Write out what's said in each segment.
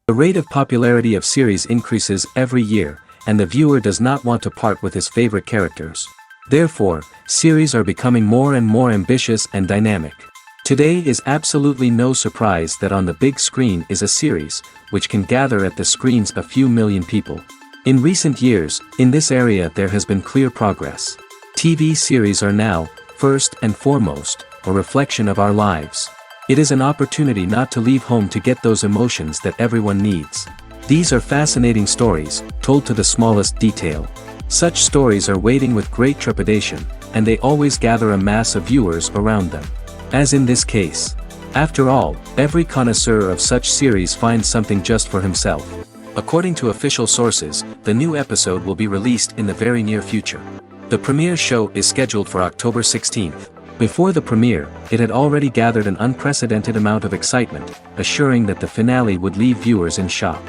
The rate of popularity of series increases every year, and the viewer does not want to part with his favorite characters. Therefore, series are becoming more and more ambitious and dynamic. Today is absolutely no surprise that on the big screen is a series, which can gather at the screens a few million people. In recent years, in this area there has been clear progress. TV series are now, first and foremost, a reflection of our lives. It is an opportunity not to leave home to get those emotions that everyone needs. These are fascinating stories, told to the smallest detail. Such stories are waiting with great trepidation, and they always gather a mass of viewers around them. As in this case. After all, every connoisseur of such series finds something just for himself. According to official sources, the new episode will be released in the very near future. The premiere show is scheduled for October 16th. Before the premiere, it had already gathered an unprecedented amount of excitement, assuring that the finale would leave viewers in shock.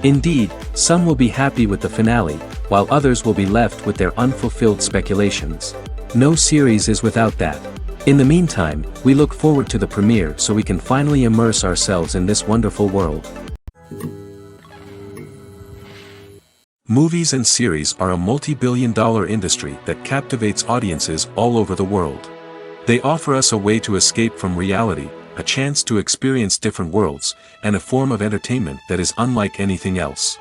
Indeed, some will be happy with the finale, while others will be left with their unfulfilled speculations. No series is without that. In the meantime, we look forward to the premiere so we can finally immerse ourselves in this wonderful world. Movies and series are a multi-billion-dollar industry that captivates audiences all over the world. They offer us a way to escape from reality, a chance to experience different worlds, and a form of entertainment that is unlike anything else.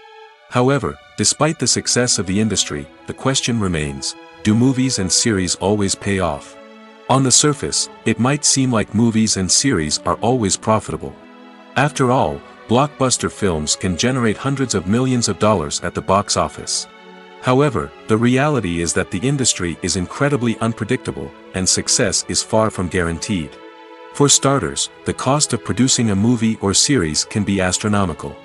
However, despite the success of the industry, the question remains, do movies and series always pay off? On the surface, it might seem like movies and series are always profitable. After all, blockbuster films can generate hundreds of millions of dollars at the box office. However, the reality is that the industry is incredibly unpredictable, and success is far from guaranteed. For starters, the cost of producing a movie or series can be astronomical.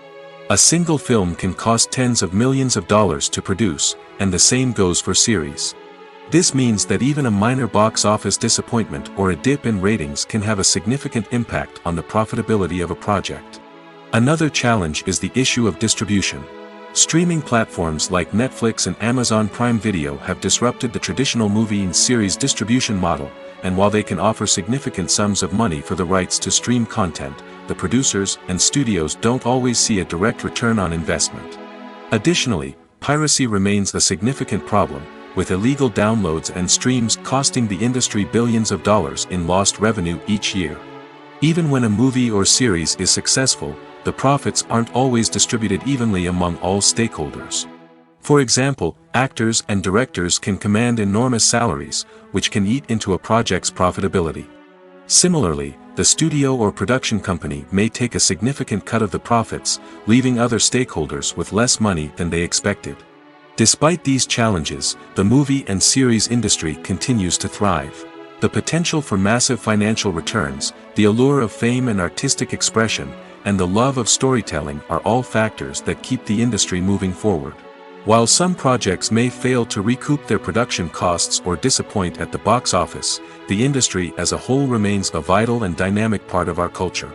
A single film can cost tens of millions of dollars to produce, and the same goes for series. This means that even a minor box office disappointment or a dip in ratings can have a significant impact on the profitability of a project. Another challenge is the issue of distribution. Streaming platforms like Netflix and Amazon Prime Video have disrupted the traditional movie and series distribution model, and while they can offer significant sums of money for the rights to stream content, the producers and studios don't always see a direct return on investment. Additionally, piracy remains a significant problem, with illegal downloads and streams costing the industry billions of dollars in lost revenue each year. Even when a movie or series is successful, the profits aren't always distributed evenly among all stakeholders. For example, actors and directors can command enormous salaries, which can eat into a project's profitability. Similarly, the studio or production company may take a significant cut of the profits, leaving other stakeholders with less money than they expected. Despite these challenges, the movie and series industry continues to thrive. The potential for massive financial returns, the allure of fame and artistic expression, and the love of storytelling are all factors that keep the industry moving forward. While some projects may fail to recoup their production costs or disappoint at the box office, the industry as a whole remains a vital and dynamic part of our culture.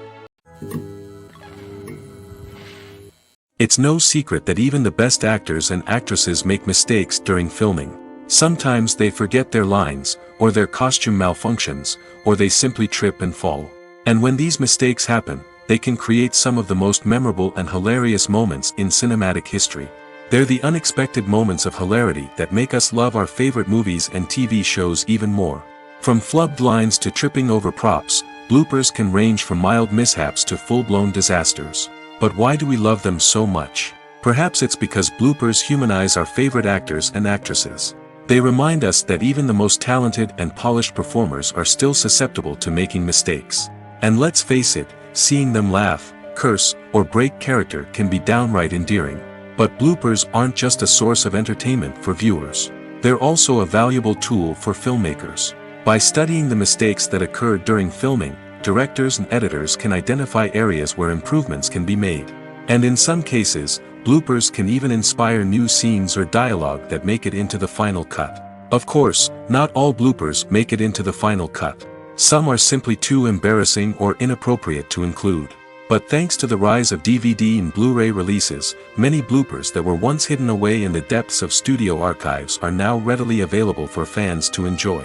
It's no secret that even the best actors and actresses make mistakes during filming. Sometimes they forget their lines, or their costume malfunctions, or they simply trip and fall. And when these mistakes happen, they can create some of the most memorable and hilarious moments in cinematic history. They're the unexpected moments of hilarity that make us love our favorite movies and TV shows even more. From flubbed lines to tripping over props, bloopers can range from mild mishaps to full-blown disasters. But why do we love them so much? Perhaps it's because bloopers humanize our favorite actors and actresses. They remind us that even the most talented and polished performers are still susceptible to making mistakes. And let's face it, seeing them laugh, curse, or break character can be downright endearing. But bloopers aren't just a source of entertainment for viewers. They're also a valuable tool for filmmakers. By studying the mistakes that occurred during filming, directors and editors can identify areas where improvements can be made. And in some cases, bloopers can even inspire new scenes or dialogue that make it into the final cut. Of course, not all bloopers make it into the final cut. Some are simply too embarrassing or inappropriate to include. But thanks to the rise of DVD and Blu-ray releases, many bloopers that were once hidden away in the depths of studio archives are now readily available for fans to enjoy.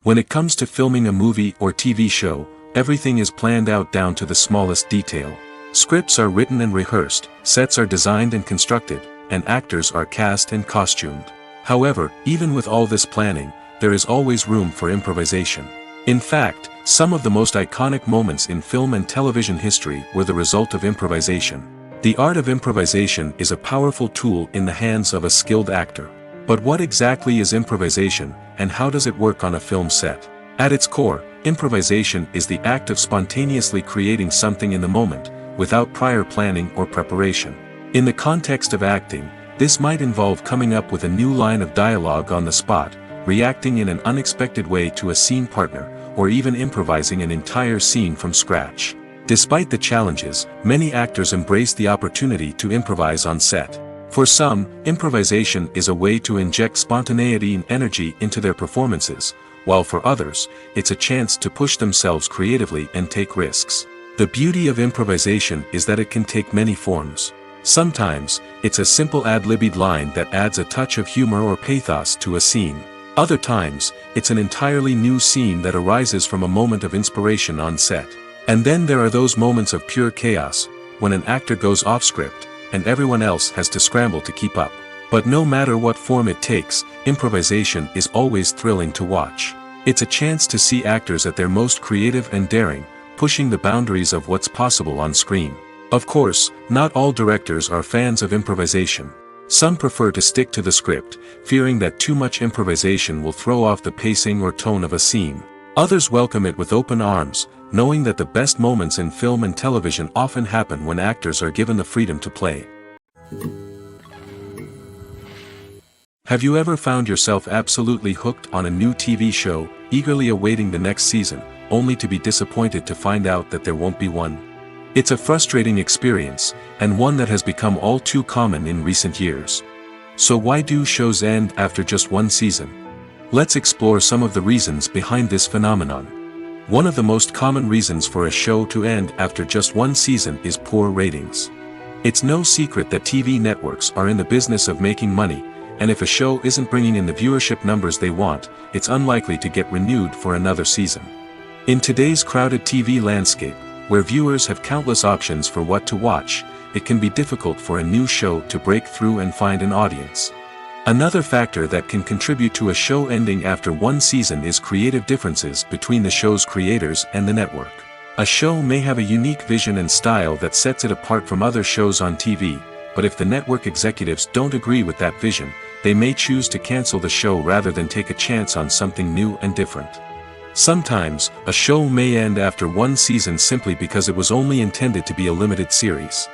When it comes to filming a movie or TV show, everything is planned out down to the smallest detail. Scripts are written and rehearsed, sets are designed and constructed, and actors are cast and costumed. However, even with all this planning, there is always room for improvisation. In fact, some of the most iconic moments in film and television history were the result of improvisation. The art of improvisation is a powerful tool in the hands of a skilled actor. But what exactly is improvisation, and how does it work on a film set? At its core, improvisation is the act of spontaneously creating something in the moment, without prior planning or preparation. In the context of acting, this might involve coming up with a new line of dialogue on the spot, reacting in an unexpected way to a scene partner, or even improvising an entire scene from scratch. Despite the challenges, many actors embrace the opportunity to improvise on set. For some, improvisation is a way to inject spontaneity and energy into their performances, while for others, it's a chance to push themselves creatively and take risks. The beauty of improvisation is that it can take many forms. Sometimes, it's a simple ad-libbed line that adds a touch of humor or pathos to a scene. Other times, it's an entirely new scene that arises from a moment of inspiration on set. And then there are those moments of pure chaos, when an actor goes off script, and everyone else has to scramble to keep up. But no matter what form it takes, improvisation is always thrilling to watch. It's a chance to see actors at their most creative and daring, pushing the boundaries of what's possible on screen. Of course, not all directors are fans of improvisation. Some prefer to stick to the script, fearing that too much improvisation will throw off the pacing or tone of a scene. Others welcome it with open arms, knowing that the best moments in film and television often happen when actors are given the freedom to play. Have you ever found yourself absolutely hooked on a new TV show, eagerly awaiting the next season, only to be disappointed to find out that there won't be one? It's a frustrating experience, and one that has become all too common in recent years. So why do shows end after just one season? Let's explore some of the reasons behind this phenomenon. One of the most common reasons for a show to end after just one season is poor ratings. It's no secret that TV networks are in the business of making money, and if a show isn't bringing in the viewership numbers they want, it's unlikely to get renewed for another season. In today's crowded TV landscape, where viewers have countless options for what to watch, it can be difficult for a new show to break through and find an audience. Another factor that can contribute to a show ending after one season is creative differences between the show's creators and the network. A show may have a unique vision and style that sets it apart from other shows on TV, but if the network executives don't agree with that vision, they may choose to cancel the show rather than take a chance on something new and different. Sometimes, a show may end after one season simply because it was only intended to be a limited series.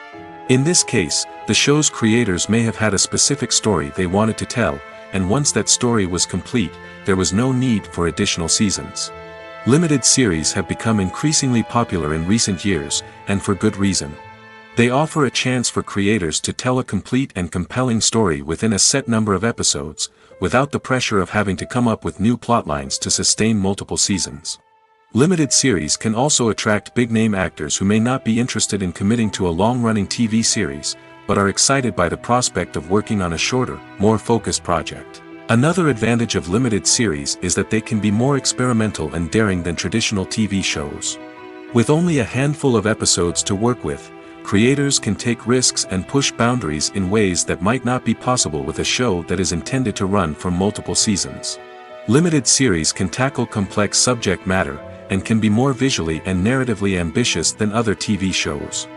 In this case, the show's creators may have had a specific story they wanted to tell, and once that story was complete, there was no need for additional seasons. Limited series have become increasingly popular in recent years, and for good reason. They offer a chance for creators to tell a complete and compelling story within a set number of episodes, without the pressure of having to come up with new plotlines to sustain multiple seasons. Limited series can also attract big-name actors who may not be interested in committing to a long-running TV series, but are excited by the prospect of working on a shorter, more focused project. Another advantage of limited series is that they can be more experimental and daring than traditional TV shows. With only a handful of episodes to work with, creators can take risks and push boundaries in ways that might not be possible with a show that is intended to run for multiple seasons. Limited series can tackle complex subject matter, and can be more visually and narratively ambitious than other TV shows.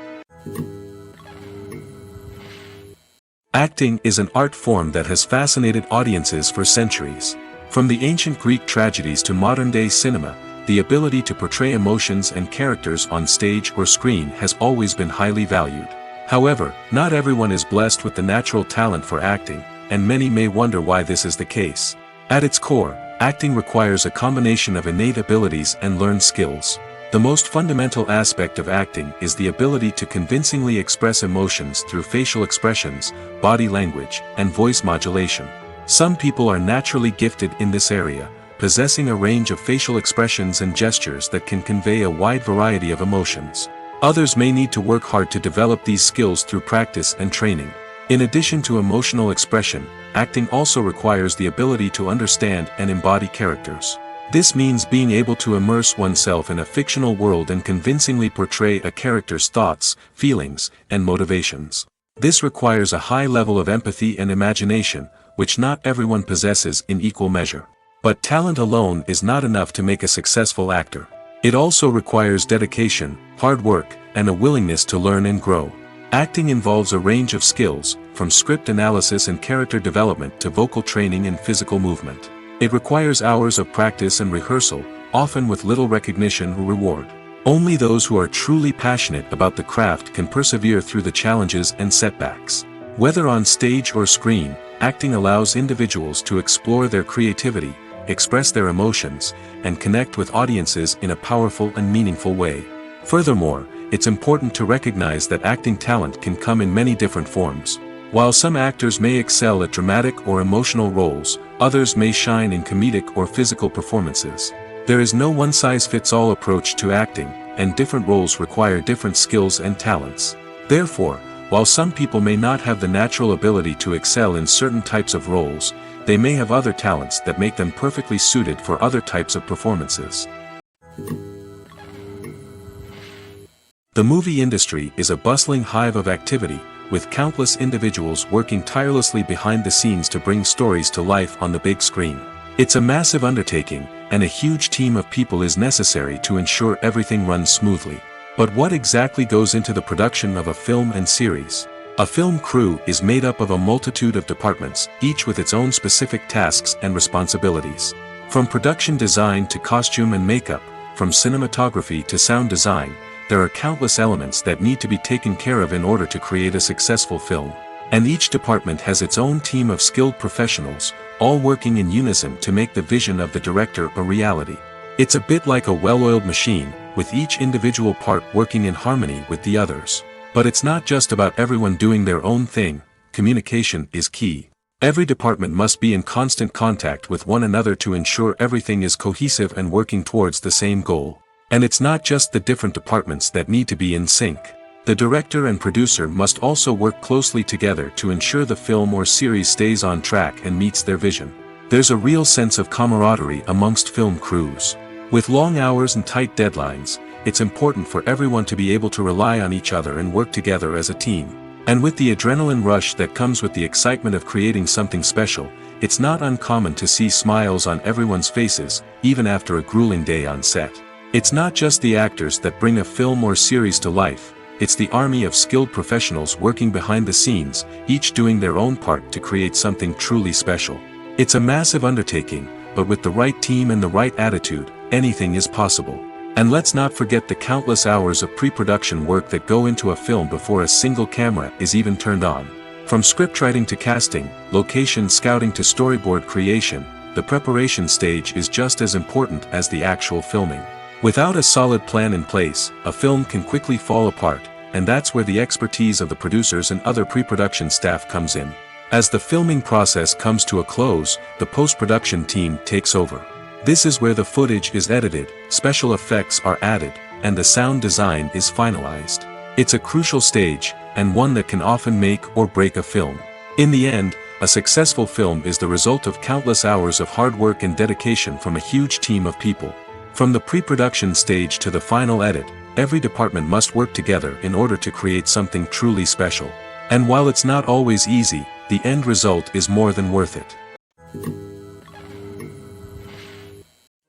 Acting is an art form that has fascinated audiences for centuries. From the ancient Greek tragedies to modern-day cinema, the ability to portray emotions and characters on stage or screen has always been highly valued. However, not everyone is blessed with the natural talent for acting, and many may wonder why this is the case. At its core, acting requires a combination of innate abilities and learned skills. The most fundamental aspect of acting is the ability to convincingly express emotions through facial expressions, body language, and voice modulation. Some people are naturally gifted in this area, possessing a range of facial expressions and gestures that can convey a wide variety of emotions. Others may need to work hard to develop these skills through practice and training. In addition to emotional expression, acting also requires the ability to understand and embody characters. This means being able to immerse oneself in a fictional world and convincingly portray a character's thoughts, feelings, and motivations. This requires a high level of empathy and imagination, which not everyone possesses in equal measure. But talent alone is not enough to make a successful actor. It also requires dedication, hard work, and a willingness to learn and grow. Acting involves a range of skills, from script analysis and character development to vocal training and physical movement. It requires hours of practice and rehearsal, often with little recognition or reward. Only those who are truly passionate about the craft can persevere through the challenges and setbacks. Whether on stage or screen, acting allows individuals to explore their creativity, express their emotions, and connect with audiences in a powerful and meaningful way. Furthermore, it's important to recognize that acting talent can come in many different forms. While some actors may excel at dramatic or emotional roles, others may shine in comedic or physical performances. There is no one-size-fits-all approach to acting, and different roles require different skills and talents. Therefore, while some people may not have the natural ability to excel in certain types of roles, they may have other talents that make them perfectly suited for other types of performances. The movie industry is a bustling hive of activity, with countless individuals working tirelessly behind the scenes to bring stories to life on the big screen. It's a massive undertaking, and a huge team of people is necessary to ensure everything runs smoothly. But what exactly goes into the production of a film and series? A film crew is made up of a multitude of departments, each with its own specific tasks and responsibilities. From production design to costume and makeup, from cinematography to sound design, there are countless elements that need to be taken care of in order to create a successful film. And each department has its own team of skilled professionals, all working in unison to make the vision of the director a reality. It's a bit like a well-oiled machine, with each individual part working in harmony with the others. But it's not just about everyone doing their own thing. Communication is key. Every department must be in constant contact with one another to ensure everything is cohesive and working towards the same goal. And it's not just the different departments that need to be in sync. The director and producer must also work closely together to ensure the film or series stays on track and meets their vision. There's a real sense of camaraderie amongst film crews. With long hours and tight deadlines, it's important for everyone to be able to rely on each other and work together as a team. And with the adrenaline rush that comes with the excitement of creating something special, it's not uncommon to see smiles on everyone's faces, even after a grueling day on set. It's not just the actors that bring a film or series to life, it's the army of skilled professionals working behind the scenes, each doing their own part to create something truly special. It's a massive undertaking, but with the right team and the right attitude, anything is possible. And let's not forget the countless hours of pre-production work that go into a film before a single camera is even turned on. From scriptwriting to casting, location scouting to storyboard creation, the preparation stage is just as important as the actual filming. Without a solid plan in place, a film can quickly fall apart, and that's where the expertise of the producers and other pre-production staff comes in. As the filming process comes to a close, the post-production team takes over. This is where the footage is edited, special effects are added, and the sound design is finalized. It's a crucial stage, and one that can often make or break a film. In the end, a successful film is the result of countless hours of hard work and dedication from a huge team of people. From the pre-production stage to the final edit, every department must work together in order to create something truly special. And while it's not always easy, the end result is more than worth it.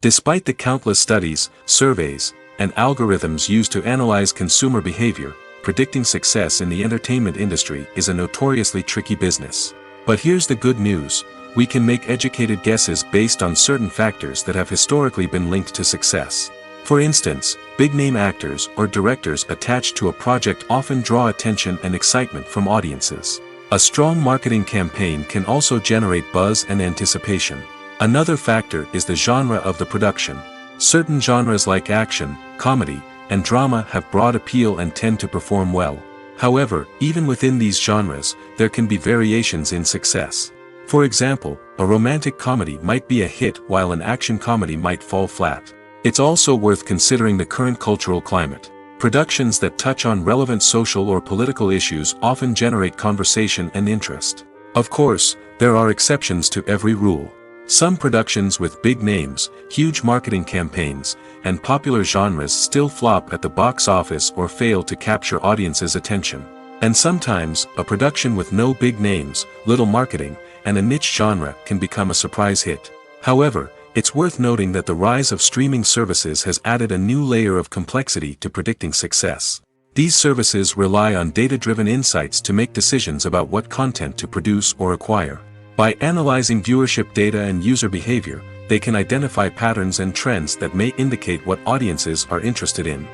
Despite the countless studies, surveys, and algorithms used to analyze consumer behavior, predicting success in the entertainment industry is a notoriously tricky business. But here's the good news: we can make educated guesses based on certain factors that have historically been linked to success. For instance, big-name actors or directors attached to a project often draw attention and excitement from audiences. A strong marketing campaign can also generate buzz and anticipation. Another factor is the genre of the production. Certain genres like action, comedy, and drama have broad appeal and tend to perform well. However, even within these genres, there can be variations in success. For example, a romantic comedy might be a hit while an action comedy might fall flat. It's also worth considering the current cultural climate. Productions that touch on relevant social or political issues often generate conversation and interest. Of course, there are exceptions to every rule. Some productions with big names, huge marketing campaigns, and popular genres still flop at the box office or fail to capture audiences' attention. And sometimes, a production with no big names, little marketing, and a niche genre can become a surprise hit. However, it's worth noting that the rise of streaming services has added a new layer of complexity to predicting success. These services rely on data-driven insights to make decisions about what content to produce or acquire. By analyzing viewership data and user behavior, they can identify patterns and trends that may indicate what audiences are interested in.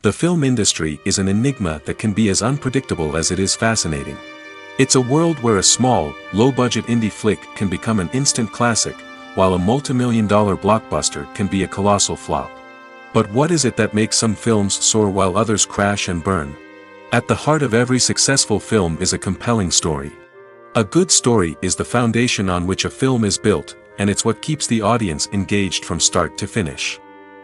The film industry is an enigma that can be as unpredictable as it is fascinating. It's a world where a small, low-budget indie flick can become an instant classic, while a multi-million-dollar blockbuster can be a colossal flop. But what is it that makes some films soar while others crash and burn? At the heart of every successful film is a compelling story. A good story is the foundation on which a film is built, and it's what keeps the audience engaged from start to finish.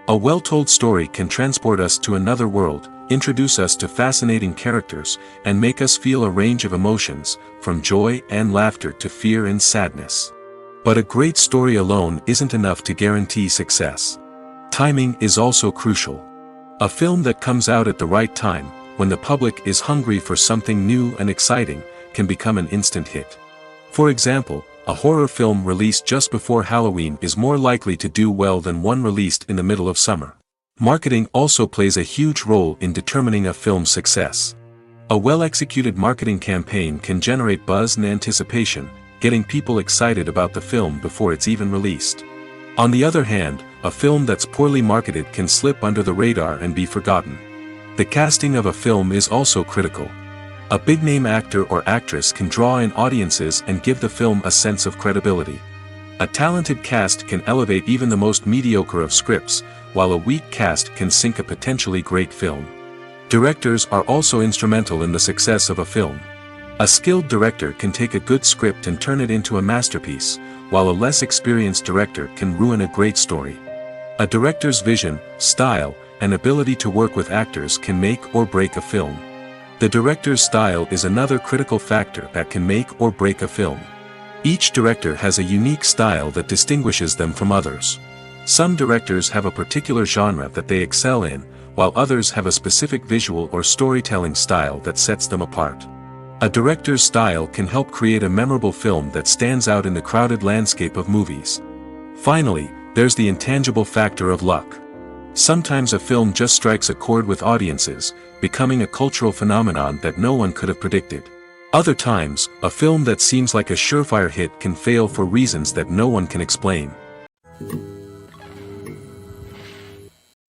A well-told story can transport us to another world, introduce us to fascinating characters, and make us feel a range of emotions, from joy and laughter to fear and sadness. But a great story alone isn't enough to guarantee success. Timing is also crucial. A film that comes out at the right time, when the public is hungry for something new and exciting, can become an instant hit. For example, a horror film released just before Halloween is more likely to do well than one released in the middle of summer. Marketing also plays a huge role in determining a film's success. A well-executed marketing campaign can generate buzz and anticipation, getting people excited about the film before it's even released. On the other hand, a film that's poorly marketed can slip under the radar and be forgotten. The casting of a film is also critical. A big-name actor or actress can draw in audiences and give the film a sense of credibility. A talented cast can elevate even the most mediocre of scripts, while a weak cast can sink a potentially great film. Directors are also instrumental in the success of a film. A skilled director can take a good script and turn it into a masterpiece, while a less experienced director can ruin a great story. A director's vision, style, and ability to work with actors can make or break a film. The director's style is another critical factor that can make or break a film. Each director has a unique style that distinguishes them from others. Some directors have a particular genre that they excel in, while others have a specific visual or storytelling style that sets them apart. A director's style can help create a memorable film that stands out in the crowded landscape of movies. Finally, there's the intangible factor of luck. Sometimes a film just strikes a chord with audiences, becoming a cultural phenomenon that no one could have predicted. Other times, a film that seems like a surefire hit can fail for reasons that no one can explain.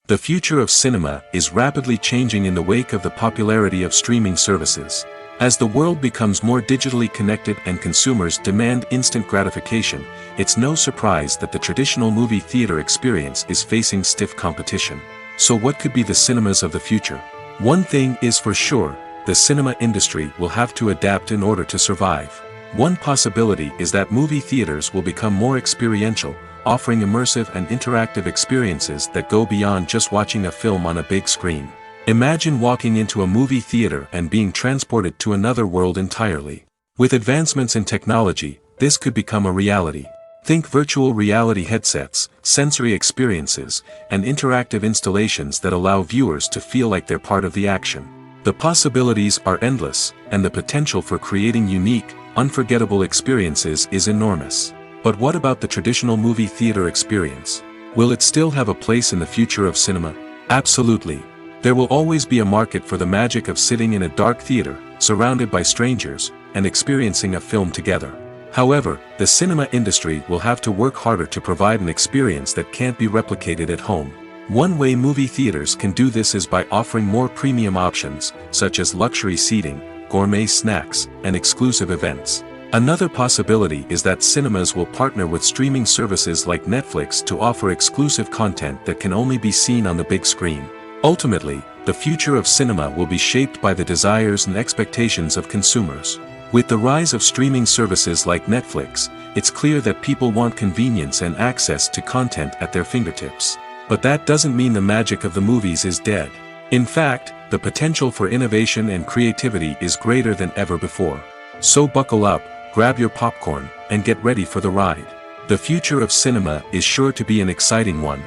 The future of cinema is rapidly changing in the wake of the popularity of streaming services. As the world becomes more digitally connected and consumers demand instant gratification, it's no surprise that the traditional movie theater experience is facing stiff competition. So what could be the cinemas of the future? One thing is for sure, the cinema industry will have to adapt in order to survive. One possibility is that movie theaters will become more experiential, offering immersive and interactive experiences that go beyond just watching a film on a big screen. Imagine walking into a movie theater and being transported to another world entirely. With advancements in technology, this could become a reality. Think virtual reality headsets, sensory experiences, and interactive installations that allow viewers to feel like they're part of the action. The possibilities are endless, and the potential for creating unique, unforgettable experiences is enormous. But what about the traditional movie theater experience? Will it still have a place in the future of cinema? Absolutely. There will always be a market for the magic of sitting in a dark theater, surrounded by strangers, and experiencing a film together. However, the cinema industry will have to work harder to provide an experience that can't be replicated at home. One way movie theaters can do this is by offering more premium options, such as luxury seating, gourmet snacks, and exclusive events. Another possibility is that cinemas will partner with streaming services like Netflix to offer exclusive content that can only be seen on the big screen. Ultimately, the future of cinema will be shaped by the desires and expectations of consumers. With the rise of streaming services like Netflix, it's clear that people want convenience and access to content at their fingertips. But that doesn't mean the magic of the movies is dead. In fact, the potential for innovation and creativity is greater than ever before. So buckle up, grab your popcorn, and get ready for the ride. The future of cinema is sure to be an exciting one.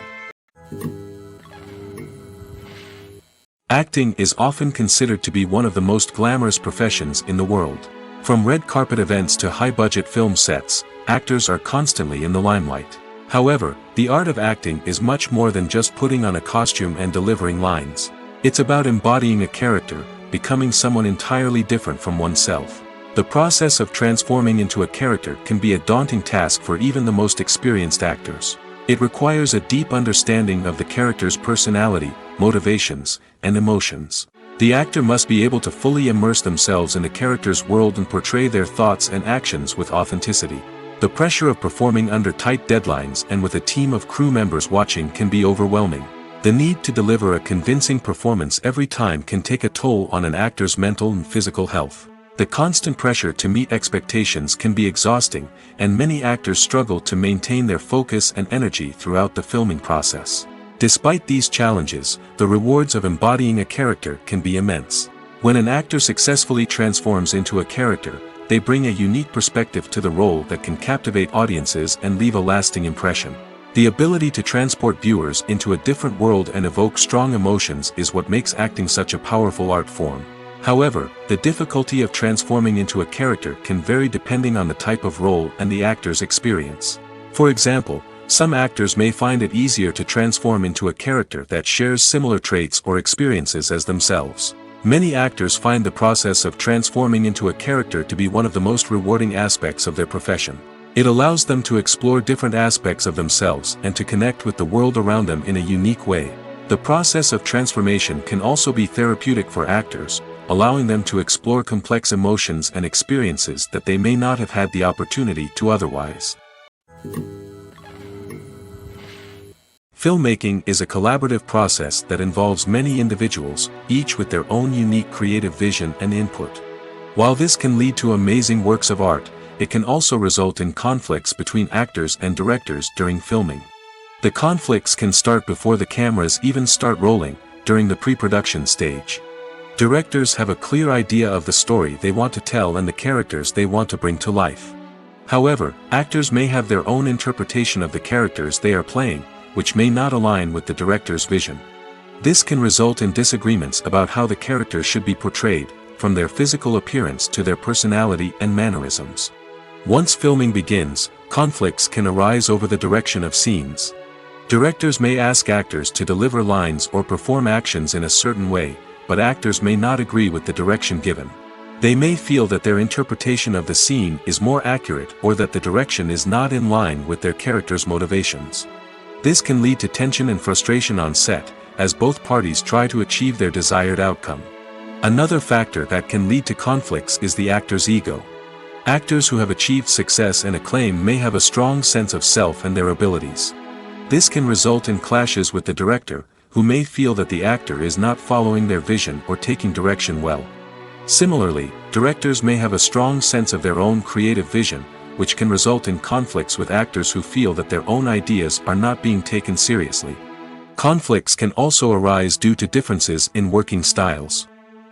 Acting is often considered to be one of the most glamorous professions in the world. From red carpet events to high-budget film sets, actors are constantly in the limelight. However, the art of acting is much more than just putting on a costume and delivering lines. It's about embodying a character, becoming someone entirely different from oneself. The process of transforming into a character can be a daunting task for even the most experienced actors. It requires a deep understanding of the character's personality, motivations, and emotions. The actor must be able to fully immerse themselves in the character's world and portray their thoughts and actions with authenticity. The pressure of performing under tight deadlines and with a team of crew members watching can be overwhelming. The need to deliver a convincing performance every time can take a toll on an actor's mental and physical health. The constant pressure to meet expectations can be exhausting, and many actors struggle to maintain their focus and energy throughout the filming process. Despite these challenges, the rewards of embodying a character can be immense. When an actor successfully transforms into a character, they bring a unique perspective to the role that can captivate audiences and leave a lasting impression. The ability to transport viewers into a different world and evoke strong emotions is what makes acting such a powerful art form. However, the difficulty of transforming into a character can vary depending on the type of role and the actor's experience. For example, some actors may find it easier to transform into a character that shares similar traits or experiences as themselves. Many actors find the process of transforming into a character to be one of the most rewarding aspects of their profession. It allows them to explore different aspects of themselves and to connect with the world around them in a unique way. The process of transformation can also be therapeutic for actors, allowing them to explore complex emotions and experiences that they may not have had the opportunity to otherwise. Filmmaking is a collaborative process that involves many individuals, each with their own unique creative vision and input. While this can lead to amazing works of art, it can also result in conflicts between actors and directors during filming. The conflicts can start before the cameras even start rolling, during the pre-production stage. Directors have a clear idea of the story they want to tell and the characters they want to bring to life. However, actors may have their own interpretation of the characters they are playing, which may not align with the director's vision. This can result in disagreements about how the characters should be portrayed, from their physical appearance to their personality and mannerisms. Once filming begins, conflicts can arise over the direction of scenes. Directors may ask actors to deliver lines or perform actions in a certain way, but actors may not agree with the direction given. They may feel that their interpretation of the scene is more accurate or that the direction is not in line with their character's motivations. This can lead to tension and frustration on set, as both parties try to achieve their desired outcome. Another factor that can lead to conflicts is the actor's ego. Actors who have achieved success and acclaim may have a strong sense of self and their abilities. This can result in clashes with the director, who may feel that the actor is not following their vision or taking direction well. Similarly, directors may have a strong sense of their own creative vision, which can result in conflicts with actors who feel that their own ideas are not being taken seriously. Conflicts can also arise due to differences in working styles.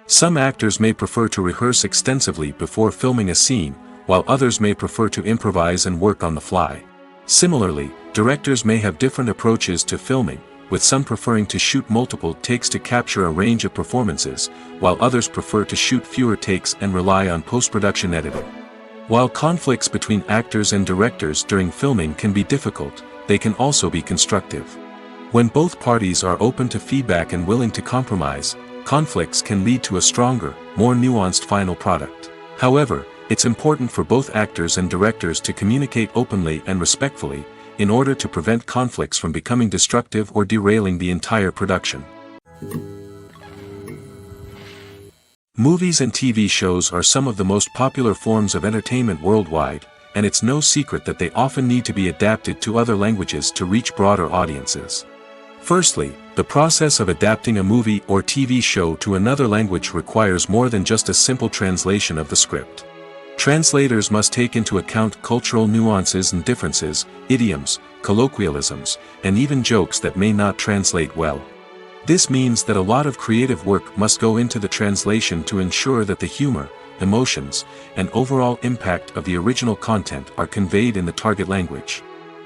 Some actors may prefer to rehearse extensively before filming a scene, while others may prefer to improvise and work on the fly. Similarly, directors may have different approaches to filming, with some preferring to shoot multiple takes to capture a range of performances, while others prefer to shoot fewer takes and rely on post-production editing. While conflicts between actors and directors during filming can be difficult, they can also be constructive. When both parties are open to feedback and willing to compromise, conflicts can lead to a stronger, more nuanced final product. However, it's important for both actors and directors to communicate openly and respectfully, in order to prevent conflicts from becoming destructive or derailing the entire production. Movies and TV shows are some of the most popular forms of entertainment worldwide, and it's no secret that they often need to be adapted to other languages to reach broader audiences. Firstly, the process of adapting a movie or TV show to another language requires more than just a simple translation of the script. Translators must take into account cultural nuances and differences, idioms, colloquialisms, and even jokes that may not translate well. This means that a lot of creative work must go into the translation to ensure that the humor, emotions, and overall impact of the original content are conveyed in the target language.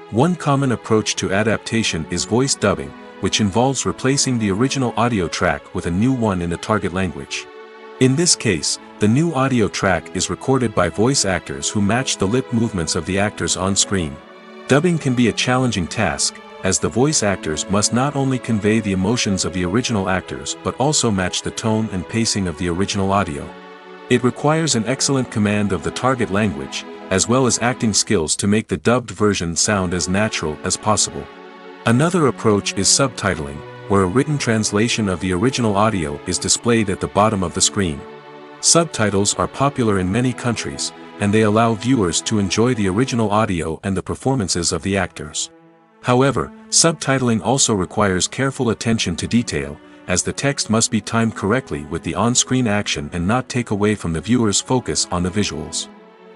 One common approach to adaptation is voice dubbing, which involves replacing the original audio track with a new one in the target language. In this case, the new audio track is recorded by voice actors who match the lip movements of the actors on screen. Dubbing can be a challenging task, as the voice actors must not only convey the emotions of the original actors but also match the tone and pacing of the original audio. It requires an excellent command of the target language, as well as acting skills to make the dubbed version sound as natural as possible. Another approach is subtitling, where a written translation of the original audio is displayed at the bottom of the screen. Subtitles are popular in many countries, and they allow viewers to enjoy the original audio and the performances of the actors. However, subtitling also requires careful attention to detail, as the text must be timed correctly with the on-screen action and not take away from the viewer's focus on the visuals.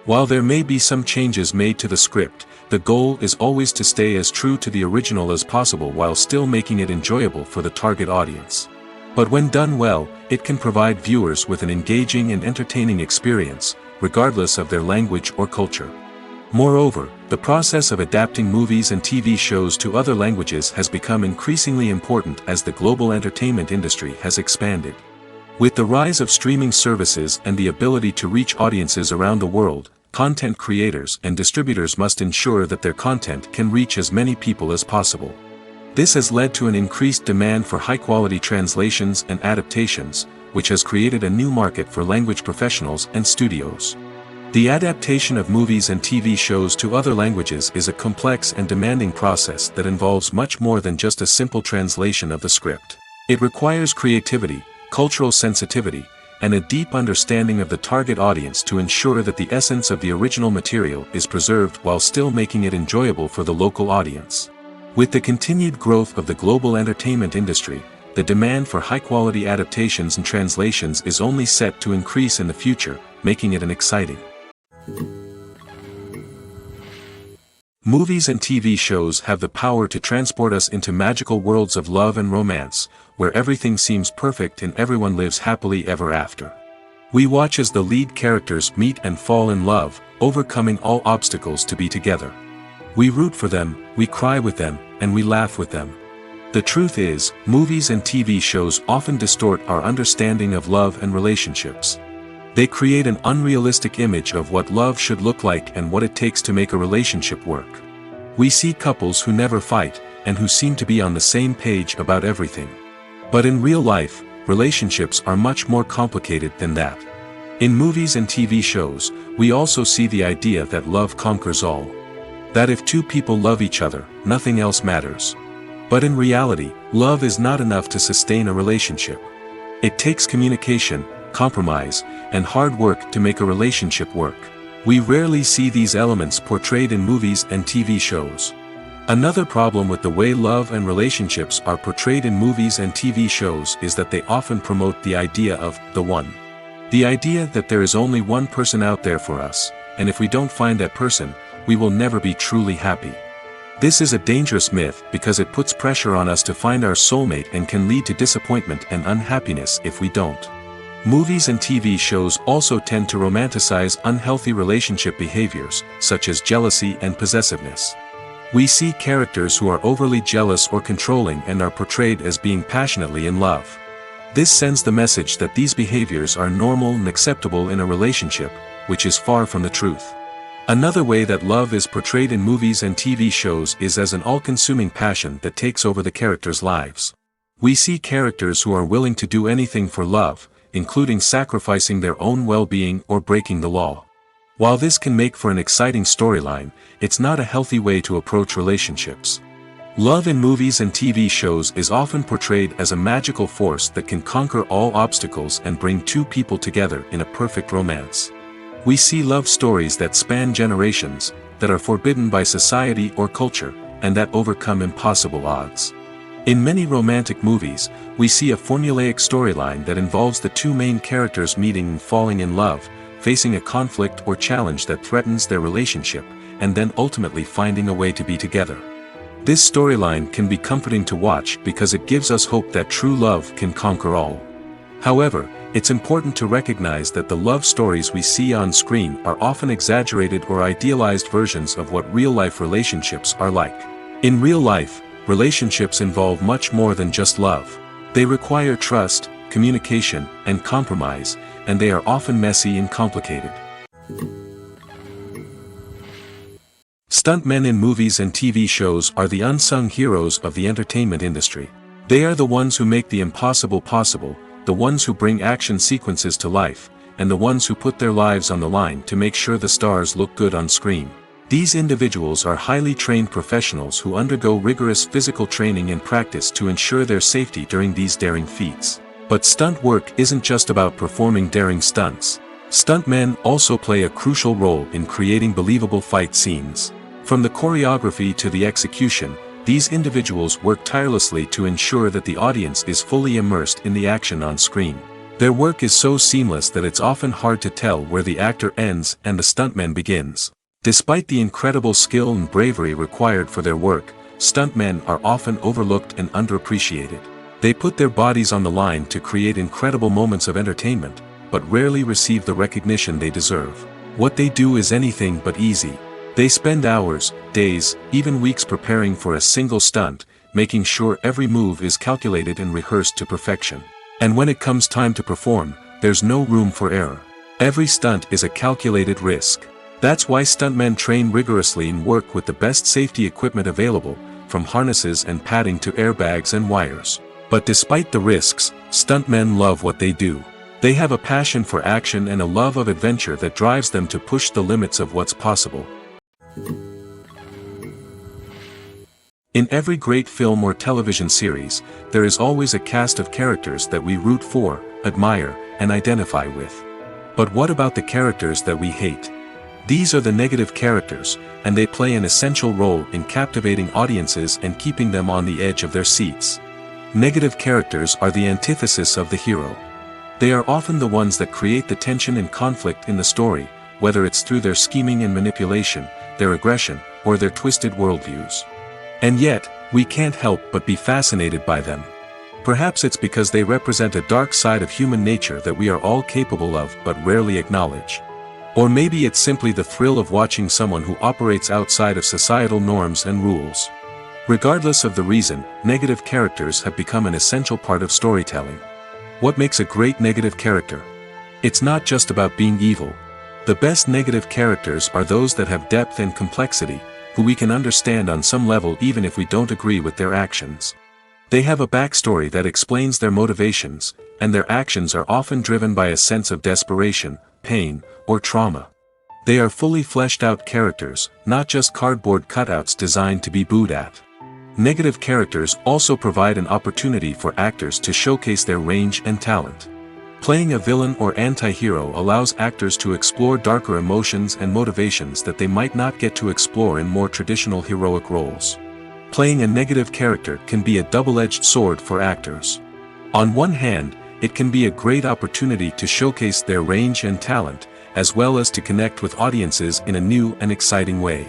While there may be some changes made to the script, the goal is always to stay as true to the original as possible while still making it enjoyable for the target audience. But when done well, it can provide viewers with an engaging and entertaining experience, regardless of their language or culture. Moreover, the process of adapting movies and TV shows to other languages has become increasingly important as the global entertainment industry has expanded. With the rise of streaming services and the ability to reach audiences around the world, content creators and distributors must ensure that their content can reach as many people as possible. This has led to an increased demand for high-quality translations and adaptations, which has created a new market for language professionals and studios. The adaptation of movies and TV shows to other languages is a complex and demanding process that involves much more than just a simple translation of the script. It requires creativity, cultural sensitivity, and a deep understanding of the target audience to ensure that the essence of the original material is preserved while still making it enjoyable for the local audience. With the continued growth of the global entertainment industry, the demand for high-quality adaptations and translations is only set to increase in the future, making it an exciting. Movies and TV shows have the power to transport us into magical worlds of love and romance, where everything seems perfect and everyone lives happily ever after. We watch as the lead characters meet and fall in love, overcoming all obstacles to be together. We root for them, we cry with them, and we laugh with them. The truth is, movies and TV shows often distort our understanding of love and relationships. They create an unrealistic image of what love should look like and what it takes to make a relationship work. We see couples who never fight, and who seem to be on the same page about everything. But in real life, relationships are much more complicated than that. In movies and TV shows, we also see the idea that love conquers all. That if two people love each other, nothing else matters. But in reality, love is not enough to sustain a relationship. It takes communication, compromise, and hard work to make a relationship work. We rarely see these elements portrayed in movies and TV shows. Another problem with the way love and relationships are portrayed in movies and TV shows is that they often promote the idea of the one. The idea that there is only one person out there for us, and if we don't find that person, we will never be truly happy. This is a dangerous myth because it puts pressure on us to find our soulmate and can lead to disappointment and unhappiness if we don't. Movies and TV shows also tend to romanticize unhealthy relationship behaviors, such as jealousy and possessiveness. We see characters who are overly jealous or controlling and are portrayed as being passionately in love. This sends the message that these behaviors are normal and acceptable in a relationship, which is far from the truth. Another way that love is portrayed in movies and TV shows is as an all-consuming passion that takes over the characters' lives. We see characters who are willing to do anything for love, including sacrificing their own well-being or breaking the law. While this can make for an exciting storyline, it's not a healthy way to approach relationships. Love in movies and TV shows is often portrayed as a magical force that can conquer all obstacles and bring two people together in a perfect romance. We see love stories that span generations, that are forbidden by society or culture, and that overcome impossible odds. In many romantic movies, we see a formulaic storyline that involves the two main characters meeting and falling in love, facing a conflict or challenge that threatens their relationship, and then ultimately finding a way to be together. This storyline can be comforting to watch because it gives us hope that true love can conquer all. However, it's important to recognize that the love stories we see on screen are often exaggerated or idealized versions of what real-life relationships are like. In real life, relationships involve much more than just love. They require trust, communication, and compromise, and they are often messy and complicated. Stuntmen in movies and TV shows are the unsung heroes of the entertainment industry. They are the ones who make the impossible possible, the ones who bring action sequences to life, and the ones who put their lives on the line to make sure the stars look good on screen. These individuals are highly trained professionals who undergo rigorous physical training and practice to ensure their safety during these daring feats. But stunt work isn't just about performing daring stunts. Stuntmen also play a crucial role in creating believable fight scenes. From the choreography to the execution, these individuals work tirelessly to ensure that the audience is fully immersed in the action on screen. Their work is so seamless that it's often hard to tell where the actor ends and the stuntman begins. Despite the incredible skill and bravery required for their work, stuntmen are often overlooked and underappreciated. They put their bodies on the line to create incredible moments of entertainment, but rarely receive the recognition they deserve. What they do is anything but easy. They spend hours, days, even weeks preparing for a single stunt, making sure every move is calculated and rehearsed to perfection. And when it comes time to perform, there's no room for error. Every stunt is a calculated risk. That's why stuntmen train rigorously and work with the best safety equipment available, from harnesses and padding to airbags and wires. But despite the risks, stuntmen love what they do. They have a passion for action and a love of adventure that drives them to push the limits of what's possible. In every great film or television series, there is always a cast of characters that we root for, admire, and identify with. But what about the characters that we hate? These are the negative characters, and they play an essential role in captivating audiences and keeping them on the edge of their seats. Negative characters are the antithesis of the hero. They are often the ones that create the tension and conflict in the story, whether it's through their scheming and manipulation, their aggression, or their twisted worldviews. And yet, we can't help but be fascinated by them. Perhaps it's because they represent a dark side of human nature that we are all capable of but rarely acknowledge. Or maybe it's simply the thrill of watching someone who operates outside of societal norms and rules. Regardless of the reason, negative characters have become an essential part of storytelling. What makes a great negative character? It's not just about being evil. The best negative characters are those that have depth and complexity, who we can understand on some level even if we don't agree with their actions. They have a backstory that explains their motivations, and their actions are often driven by a sense of desperation, pain, or trauma. They are fully fleshed out characters, not just cardboard cutouts designed to be booed at. Negative characters also provide an opportunity for actors to showcase their range and talent. Playing a villain or anti-hero allows actors to explore darker emotions and motivations that they might not get to explore in more traditional heroic roles. Playing a negative character can be a double-edged sword for actors. On one hand, it can be a great opportunity to showcase their range and talent, as well as to connect with audiences in a new and exciting way.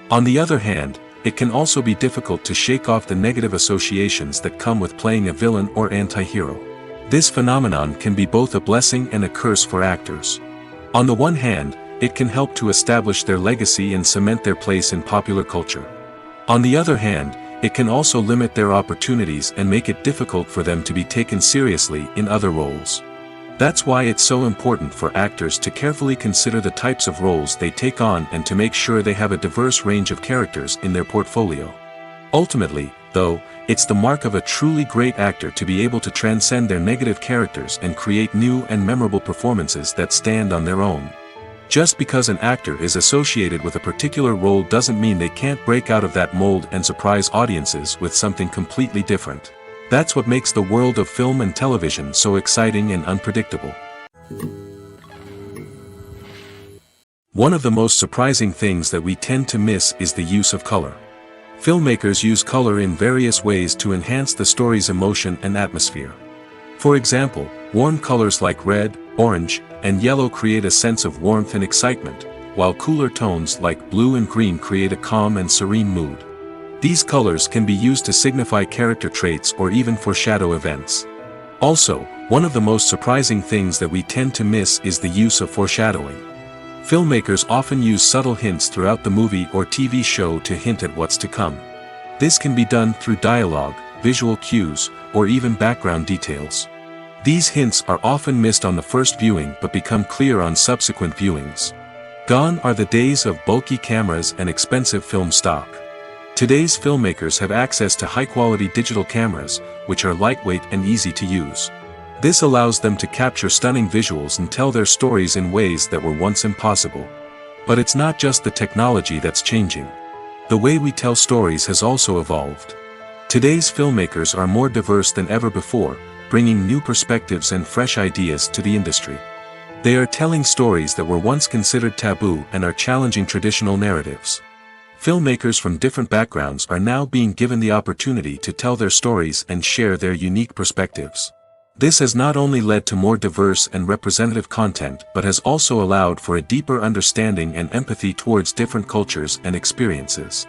On the other hand, it can also be difficult to shake off the negative associations that come with playing a villain or anti-hero. This phenomenon can be both a blessing and a curse for actors. On the one hand, it can help to establish their legacy and cement their place in popular culture. On the other hand, it can also limit their opportunities and make it difficult for them to be taken seriously in other roles. That's why it's so important for actors to carefully consider the types of roles they take on and to make sure they have a diverse range of characters in their portfolio. Ultimately, though, it's the mark of a truly great actor to be able to transcend their negative characters and create new and memorable performances that stand on their own. Just because an actor is associated with a particular role doesn't mean they can't break out of that mold and surprise audiences with something completely different. That's what makes the world of film and television so exciting and unpredictable. One of the most surprising things that we tend to miss is the use of color. Filmmakers use color in various ways to enhance the story's emotion and atmosphere. For example, warm colors like red, orange, and yellow create a sense of warmth and excitement, while cooler tones like blue and green create a calm and serene mood. These colors can be used to signify character traits or even foreshadow events. Also, one of the most surprising things that we tend to miss is the use of foreshadowing. Filmmakers often use subtle hints throughout the movie or TV show to hint at what's to come. This can be done through dialogue, visual cues, or even background details. These hints are often missed on the first viewing but become clear on subsequent viewings. Gone are the days of bulky cameras and expensive film stock. Today's filmmakers have access to high-quality digital cameras, which are lightweight and easy to use. This allows them to capture stunning visuals and tell their stories in ways that were once impossible. But it's not just the technology that's changing. The way we tell stories has also evolved. Today's filmmakers are more diverse than ever before, bringing new perspectives and fresh ideas to the industry. They are telling stories that were once considered taboo and are challenging traditional narratives. Filmmakers from different backgrounds are now being given the opportunity to tell their stories and share their unique perspectives. This has not only led to more diverse and representative content but has also allowed for a deeper understanding and empathy towards different cultures and experiences.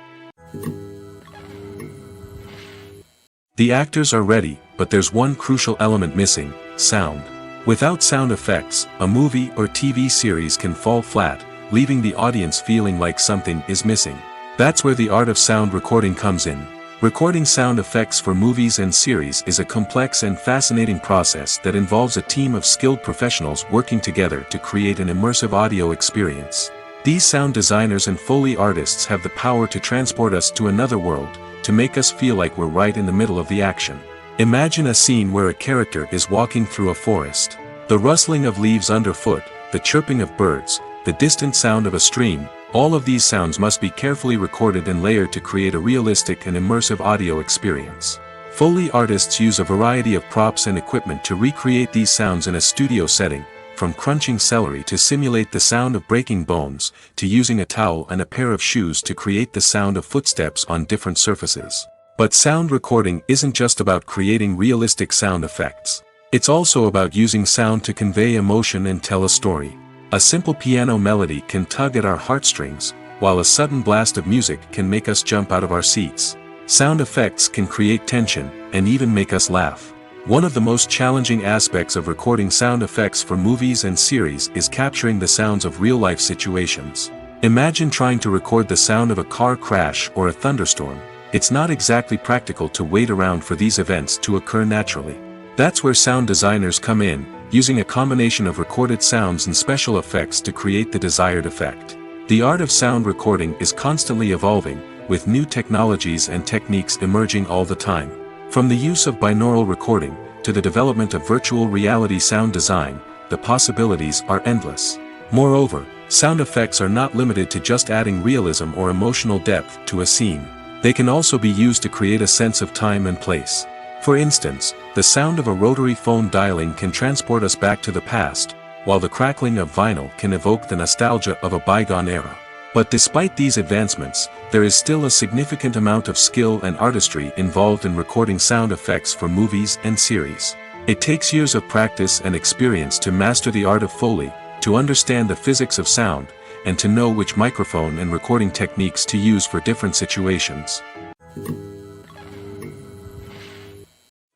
The actors are ready, but there's one crucial element missing: sound. Without sound effects, a movie or TV series can fall flat, leaving the audience feeling like something is missing. That's where the art of sound recording comes in. Recording sound effects for movies and series is a complex and fascinating process that involves a team of skilled professionals working together to create an immersive audio experience. These sound designers and Foley artists have the power to transport us to another world, to make us feel like we're right in the middle of the action. Imagine a scene where a character is walking through a forest. The rustling of leaves underfoot, the chirping of birds, the distant sound of a stream, all of these sounds must be carefully recorded and layered to create a realistic and immersive audio experience. Foley artists use a variety of props and equipment to recreate these sounds in a studio setting, from crunching celery to simulate the sound of breaking bones, to using a towel and a pair of shoes to create the sound of footsteps on different surfaces. But sound recording isn't just about creating realistic sound effects. It's also about using sound to convey emotion and tell a story. A simple piano melody can tug at our heartstrings, while a sudden blast of music can make us jump out of our seats. Sound effects can create tension, and even make us laugh. One of the most challenging aspects of recording sound effects for movies and series is capturing the sounds of real-life situations. Imagine trying to record the sound of a car crash or a thunderstorm. It's not exactly practical to wait around for these events to occur naturally. That's where sound designers come in, using a combination of recorded sounds and special effects to create the desired effect. The art of sound recording is constantly evolving, with new technologies and techniques emerging all the time. From the use of binaural recording, to the development of virtual reality sound design, the possibilities are endless. Moreover, sound effects are not limited to just adding realism or emotional depth to a scene. They can also be used to create a sense of time and place. For instance, the sound of a rotary phone dialing can transport us back to the past, while the crackling of vinyl can evoke the nostalgia of a bygone era. But despite these advancements, there is still a significant amount of skill and artistry involved in recording sound effects for movies and series. It takes years of practice and experience to master the art of Foley, to understand the physics of sound, and to know which microphone and recording techniques to use for different situations.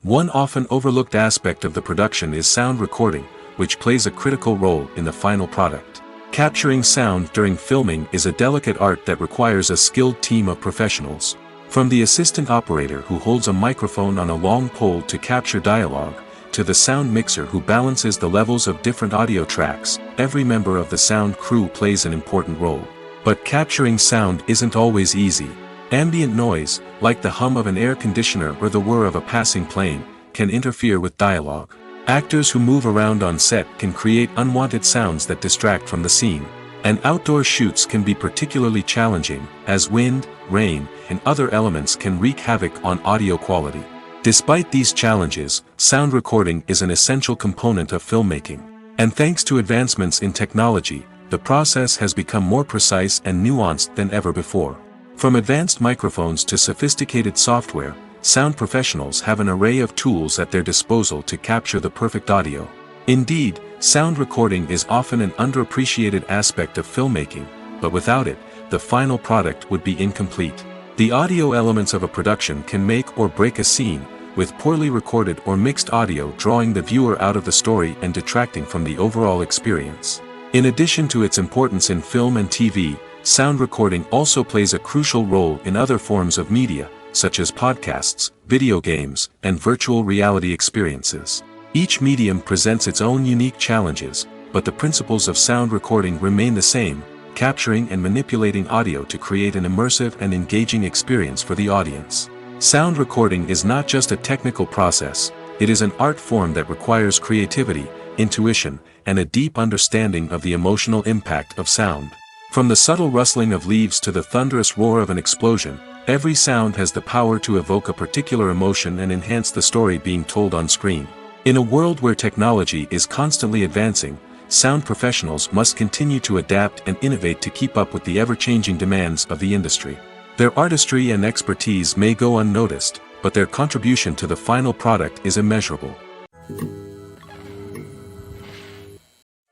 One often overlooked aspect of the production is sound recording, which plays a critical role in the final product. Capturing sound during filming is a delicate art that requires a skilled team of professionals. From the assistant operator who holds a microphone on a long pole to capture dialogue, to the sound mixer who balances the levels of different audio tracks, every member of the sound crew plays an important role. But capturing sound isn't always easy. Ambient noise, like the hum of an air conditioner or the whir of a passing plane, can interfere with dialogue. Actors who move around on set can create unwanted sounds that distract from the scene. And outdoor shoots can be particularly challenging, as wind, rain, and other elements can wreak havoc on audio quality. Despite these challenges, sound recording is an essential component of filmmaking. And thanks to advancements in technology, the process has become more precise and nuanced than ever before. From advanced microphones to sophisticated software, sound professionals have an array of tools at their disposal to capture the perfect audio. Indeed, sound recording is often an underappreciated aspect of filmmaking, but without it, the final product would be incomplete. The audio elements of a production can make or break a scene, with poorly recorded or mixed audio drawing the viewer out of the story and detracting from the overall experience. In addition to its importance in film and TV, sound recording also plays a crucial role in other forms of media, such as podcasts, video games, and virtual reality experiences. Each medium presents its own unique challenges, but the principles of sound recording remain the same, capturing and manipulating audio to create an immersive and engaging experience for the audience. Sound recording is not just a technical process, it is an art form that requires creativity, intuition, and a deep understanding of the emotional impact of sound. From the subtle rustling of leaves to the thunderous roar of an explosion, every sound has the power to evoke a particular emotion and enhance the story being told on screen. In a world where technology is constantly advancing, sound professionals must continue to adapt and innovate to keep up with the ever-changing demands of the industry. Their artistry and expertise may go unnoticed, but their contribution to the final product is immeasurable.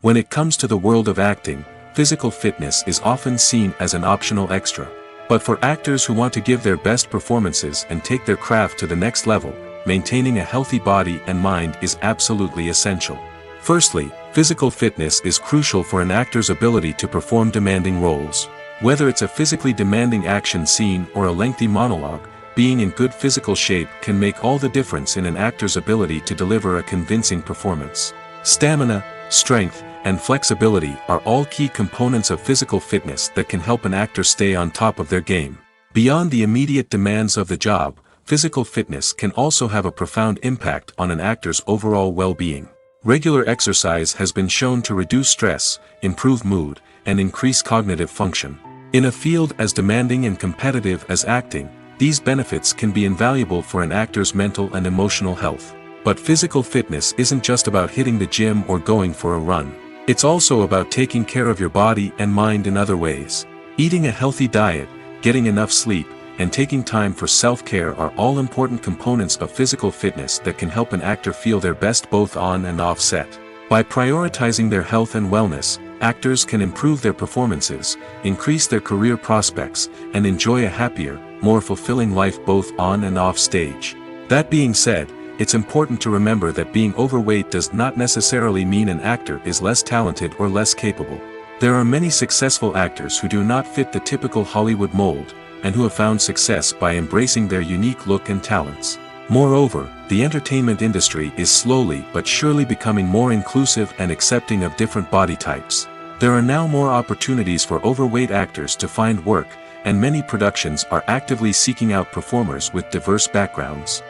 When it comes to the world of acting, physical fitness is often seen as an optional extra. But for actors who want to give their best performances and take their craft to the next level, maintaining a healthy body and mind is absolutely essential. Firstly, physical fitness is crucial for an actor's ability to perform demanding roles. Whether it's a physically demanding action scene or a lengthy monologue, being in good physical shape can make all the difference in an actor's ability to deliver a convincing performance. Stamina, strength, and flexibility are all key components of physical fitness that can help an actor stay on top of their game. Beyond the immediate demands of the job, physical fitness can also have a profound impact on an actor's overall well-being. Regular exercise has been shown to reduce stress, improve mood, and increase cognitive function. In a field as demanding and competitive as acting, these benefits can be invaluable for an actor's mental and emotional health. But physical fitness isn't just about hitting the gym or going for a run. It's also about taking care of your body and mind in other ways. Eating a healthy diet, getting enough sleep, and taking time for self-care are all important components of physical fitness that can help an actor feel their best both on and off set. By prioritizing their health and wellness, actors can improve their performances, increase their career prospects, and enjoy a happier, more fulfilling life both on and off stage. That being said, it's important to remember that being overweight does not necessarily mean an actor is less talented or less capable. There are many successful actors who do not fit the typical Hollywood mold, and who have found success by embracing their unique look and talents. Moreover, the entertainment industry is slowly but surely becoming more inclusive and accepting of different body types. There are now more opportunities for overweight actors to find work, and many productions are actively seeking out performers with diverse backgrounds.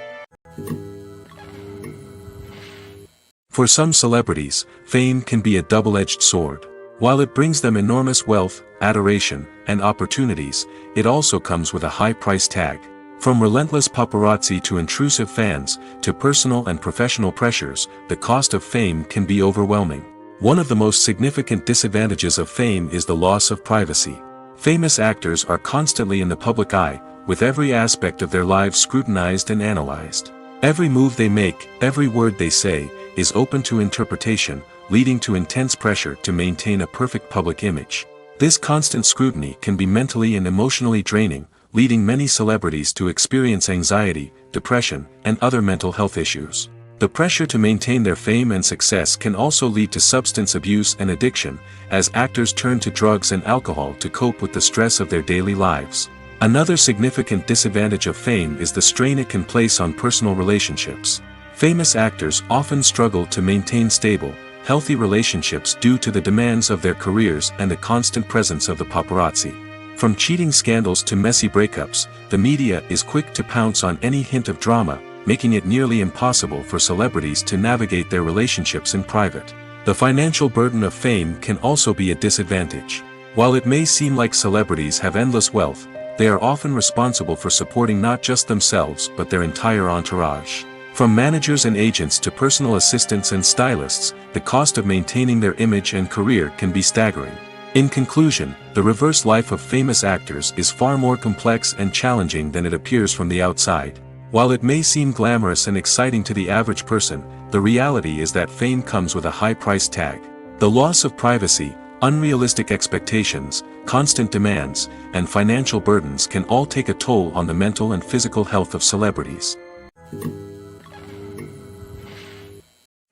For some celebrities, fame can be a double-edged sword. While it brings them enormous wealth, adoration, and opportunities, it also comes with a high price tag. From relentless paparazzi to intrusive fans, to personal and professional pressures, the cost of fame can be overwhelming. One of the most significant disadvantages of fame is the loss of privacy. Famous actors are constantly in the public eye, with every aspect of their lives scrutinized and analyzed. Every move they make, every word they say, is open to interpretation, leading to intense pressure to maintain a perfect public image. This constant scrutiny can be mentally and emotionally draining, leading many celebrities to experience anxiety, depression, and other mental health issues. The pressure to maintain their fame and success can also lead to substance abuse and addiction, as actors turn to drugs and alcohol to cope with the stress of their daily lives. Another significant disadvantage of fame is the strain it can place on personal relationships. Famous actors often struggle to maintain stable, healthy relationships due to the demands of their careers and the constant presence of the paparazzi. From cheating scandals to messy breakups, the media is quick to pounce on any hint of drama, making it nearly impossible for celebrities to navigate their relationships in private. The financial burden of fame can also be a disadvantage. While it may seem like celebrities have endless wealth, they are often responsible for supporting not just themselves but their entire entourage. From managers and agents to personal assistants and stylists, the cost of maintaining their image and career can be staggering. In conclusion, the reverse life of famous actors is far more complex and challenging than it appears from the outside. While it may seem glamorous and exciting to the average person, the reality is that fame comes with a high price tag. The loss of privacy, unrealistic expectations, constant demands, and financial burdens can all take a toll on the mental and physical health of celebrities.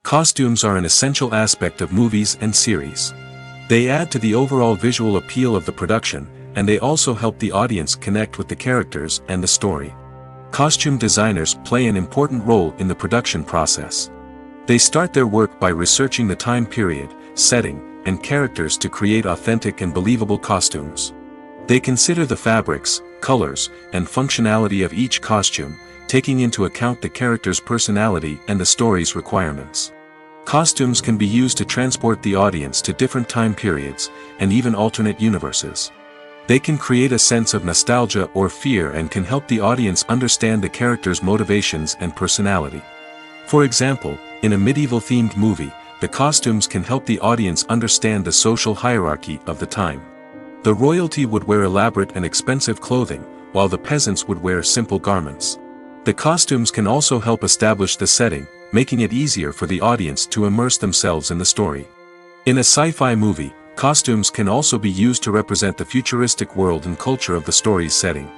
Costumes are an essential aspect of movies and series. They add to the overall visual appeal of the production, and they also help the audience connect with the characters and the story. Costume designers play an important role in the production process. They start their work by researching the time period, setting, and characters to create authentic and believable costumes. They consider the fabrics, colors, and functionality of each costume, taking into account the character's personality and the story's requirements. Costumes can be used to transport the audience to different time periods, and even alternate universes. They can create a sense of nostalgia or fear and can help the audience understand the character's motivations and personality. For example, in a medieval-themed movie, the costumes can help the audience understand the social hierarchy of the time. The royalty would wear elaborate and expensive clothing, while the peasants would wear simple garments. The costumes can also help establish the setting, making it easier for the audience to immerse themselves in the story. In a sci-fi movie, costumes can also be used to represent the futuristic world and culture of the story's setting.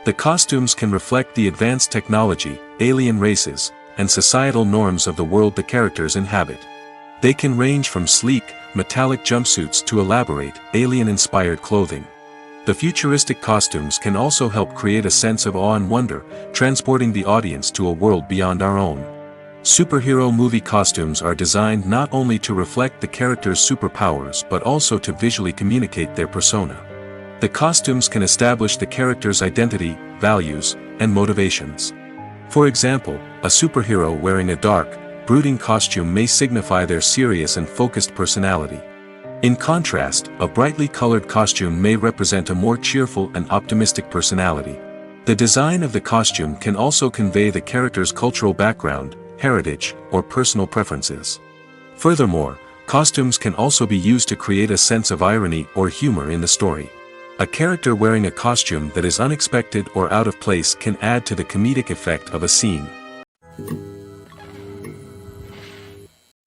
The costumes can reflect the advanced technology, alien races, and societal norms of the world the characters inhabit. They can range from sleek, metallic jumpsuits to elaborate, alien-inspired clothing. The futuristic costumes can also help create a sense of awe and wonder, transporting the audience to a world beyond our own. Superhero movie costumes are designed not only to reflect the character's superpowers but also to visually communicate their persona. The costumes can establish the character's identity, values, and motivations. For example, a superhero wearing a dark, brooding costume may signify their serious and focused personality. In contrast, a brightly colored costume may represent a more cheerful and optimistic personality. The design of the costume can also convey the character's cultural background, heritage, or personal preferences. Furthermore, costumes can also be used to create a sense of irony or humor in the story. A character wearing a costume that is unexpected or out of place can add to the comedic effect of a scene.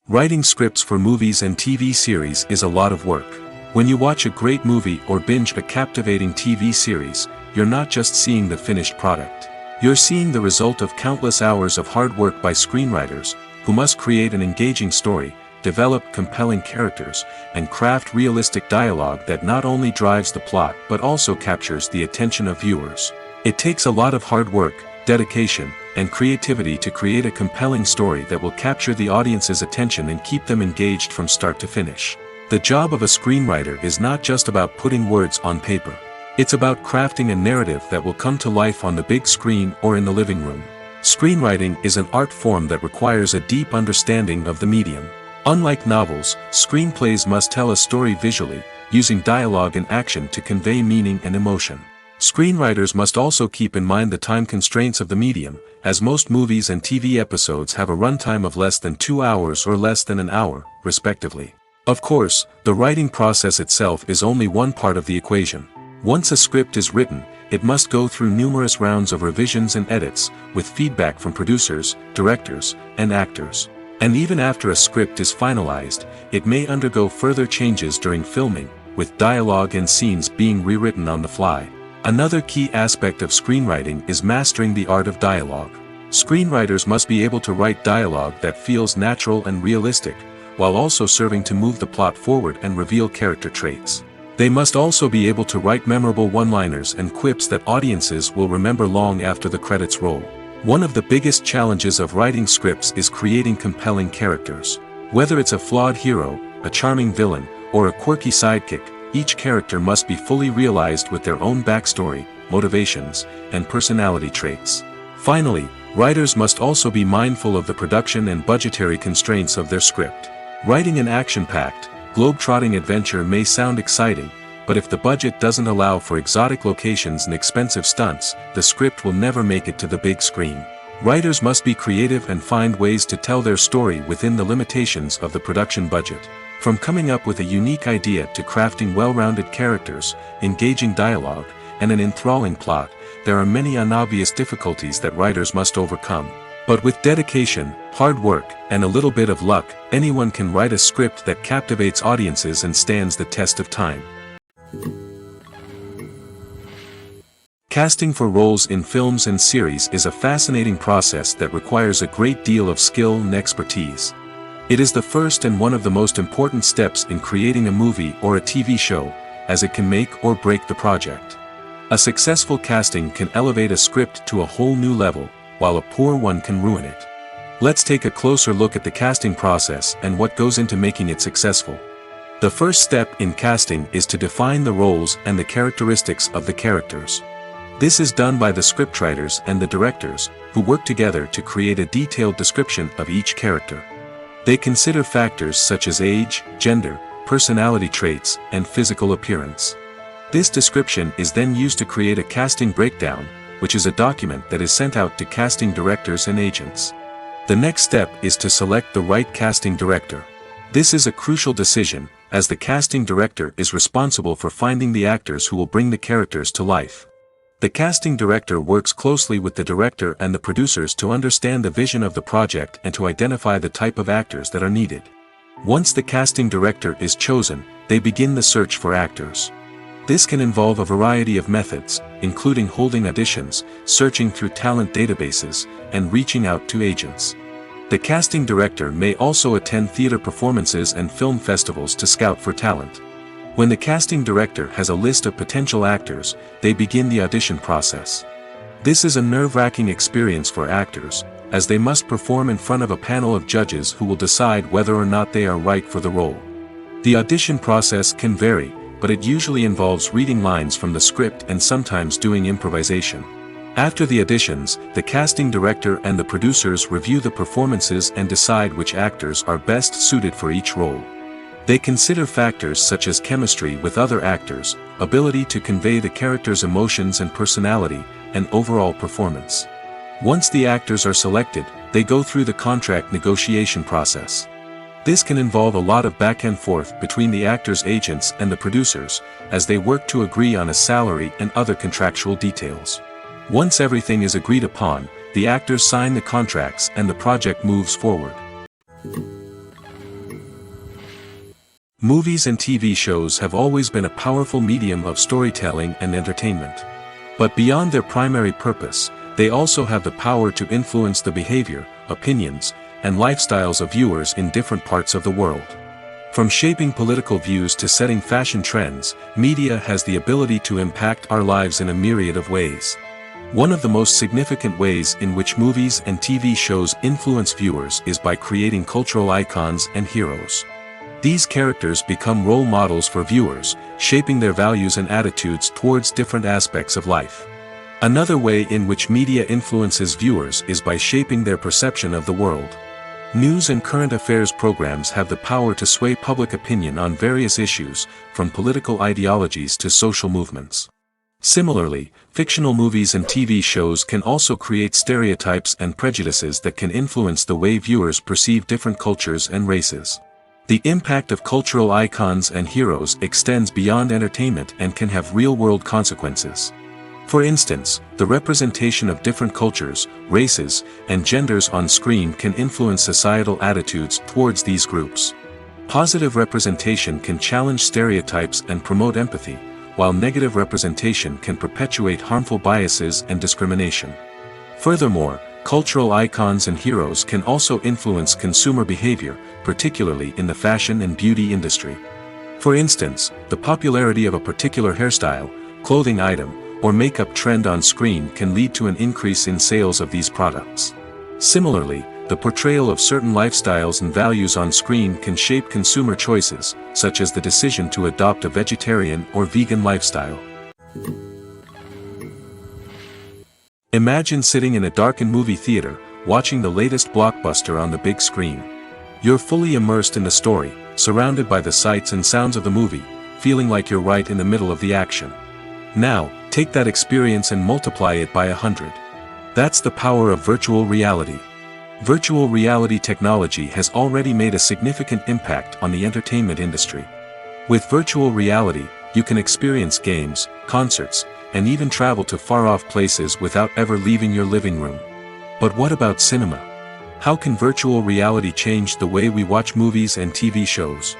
Writing scripts for movies and TV series is a lot of work. When you watch a great movie or binge a captivating TV series, you're not just seeing the finished product. You're seeing the result of countless hours of hard work by screenwriters, who must create an engaging story, develop compelling characters, and craft realistic dialogue that not only drives the plot but also captures the attention of viewers. It takes a lot of hard work, dedication, and creativity to create a compelling story that will capture the audience's attention and keep them engaged from start to finish. The job of a screenwriter is not just about putting words on paper. It's about crafting a narrative that will come to life on the big screen or in the living room. Screenwriting is an art form that requires a deep understanding of the medium. Unlike novels, screenplays must tell a story visually, using dialogue and action to convey meaning and emotion. Screenwriters must also keep in mind the time constraints of the medium, as most movies and TV episodes have a runtime of less than 2 hours or less than an hour, respectively. Of course, the writing process itself is only one part of the equation. Once a script is written, it must go through numerous rounds of revisions and edits, with feedback from producers, directors, and actors. And even after a script is finalized, it may undergo further changes during filming, with dialogue and scenes being rewritten on the fly. Another key aspect of screenwriting is mastering the art of dialogue. Screenwriters must be able to write dialogue that feels natural and realistic, while also serving to move the plot forward and reveal character traits. They must also be able to write memorable one-liners and quips that audiences will remember long after the credits roll. One of the biggest challenges of writing scripts is creating compelling characters. Whether it's a flawed hero, a charming villain, or a quirky sidekick, each character must be fully realized with their own backstory, motivations, and personality traits. Finally, writers must also be mindful of the production and budgetary constraints of their script. Writing an action-packed, globe-trotting adventure may sound exciting, but if the budget doesn't allow for exotic locations and expensive stunts, the script will never make it to the big screen. Writers must be creative and find ways to tell their story within the limitations of the production budget. From coming up with a unique idea to crafting well-rounded characters, engaging dialogue, and an enthralling plot, there are many unobvious difficulties that writers must overcome. But with dedication, hard work, and a little bit of luck, anyone can write a script that captivates audiences and stands the test of time. Casting for roles in films and series is a fascinating process that requires a great deal of skill and expertise. It is the first and one of the most important steps in creating a movie or a TV show, as it can make or break the project. A successful casting can elevate a script to a whole new level, while a poor one can ruin it. Let's take a closer look at the casting process and what goes into making it successful. The first step in casting is to define the roles and the characteristics of the characters. This is done by the scriptwriters and the directors, who work together to create a detailed description of each character. They consider factors such as age, gender, personality traits, and physical appearance. This description is then used to create a casting breakdown, which is a document that is sent out to casting directors and agents. The next step is to select the right casting director. This is a crucial decision, as the casting director is responsible for finding the actors who will bring the characters to life. The casting director works closely with the director and the producers to understand the vision of the project and to identify the type of actors that are needed. Once the casting director is chosen, they begin the search for actors. This can involve a variety of methods, including holding auditions, searching through talent databases, and reaching out to agents. The casting director may also attend theater performances and film festivals to scout for talent. When the casting director has a list of potential actors, they begin the audition process. This is a nerve-wracking experience for actors, as they must perform in front of a panel of judges who will decide whether or not they are right for the role. The audition process can vary, but it usually involves reading lines from the script and sometimes doing improvisation. After the auditions, the casting director and the producers review the performances and decide which actors are best suited for each role. They consider factors such as chemistry with other actors, ability to convey the character's emotions and personality, and overall performance. Once the actors are selected, they go through the contract negotiation process. This can involve a lot of back and forth between the actors' agents and the producers, as they work to agree on a salary and other contractual details. Once everything is agreed upon, the actors sign the contracts and the project moves forward. Movies and TV shows have always been a powerful medium of storytelling and entertainment. But beyond their primary purpose, they also have the power to influence the behavior, opinions, and lifestyles of viewers in different parts of the world. From shaping political views to setting fashion trends, media has the ability to impact our lives in a myriad of ways. One of the most significant ways in which movies and TV shows influence viewers is by creating cultural icons and heroes. These characters become role models for viewers, shaping their values and attitudes towards different aspects of life. Another way in which media influences viewers is by shaping their perception of the world. News and current affairs programs have the power to sway public opinion on various issues, from political ideologies to social movements. Similarly, fictional movies and TV shows can also create stereotypes and prejudices that can influence the way viewers perceive different cultures and races. The impact of cultural icons and heroes extends beyond entertainment and can have real-world consequences. For instance, the representation of different cultures, races, and genders on screen can influence societal attitudes towards these groups. Positive representation can challenge stereotypes and promote empathy, while negative representation can perpetuate harmful biases and discrimination. Furthermore, cultural icons and heroes can also influence consumer behavior, particularly in the fashion and beauty industry. For instance, the popularity of a particular hairstyle, clothing item, or makeup trend on screen can lead to an increase in sales of these products. Similarly, the portrayal of certain lifestyles and values on screen can shape consumer choices, such as the decision to adopt a vegetarian or vegan lifestyle. Imagine sitting in a darkened movie theater, watching the latest blockbuster on the big screen. You're fully immersed in the story, surrounded by the sights and sounds of the movie, feeling like you're right in the middle of the action. Now, take that experience and multiply it by 100. That's the power of virtual reality. Virtual reality technology has already made a significant impact on the entertainment industry. With virtual reality, you can experience games, concerts, and even travel to far-off places without ever leaving your living room. But what about cinema? How can virtual reality change the way we watch movies and TV shows?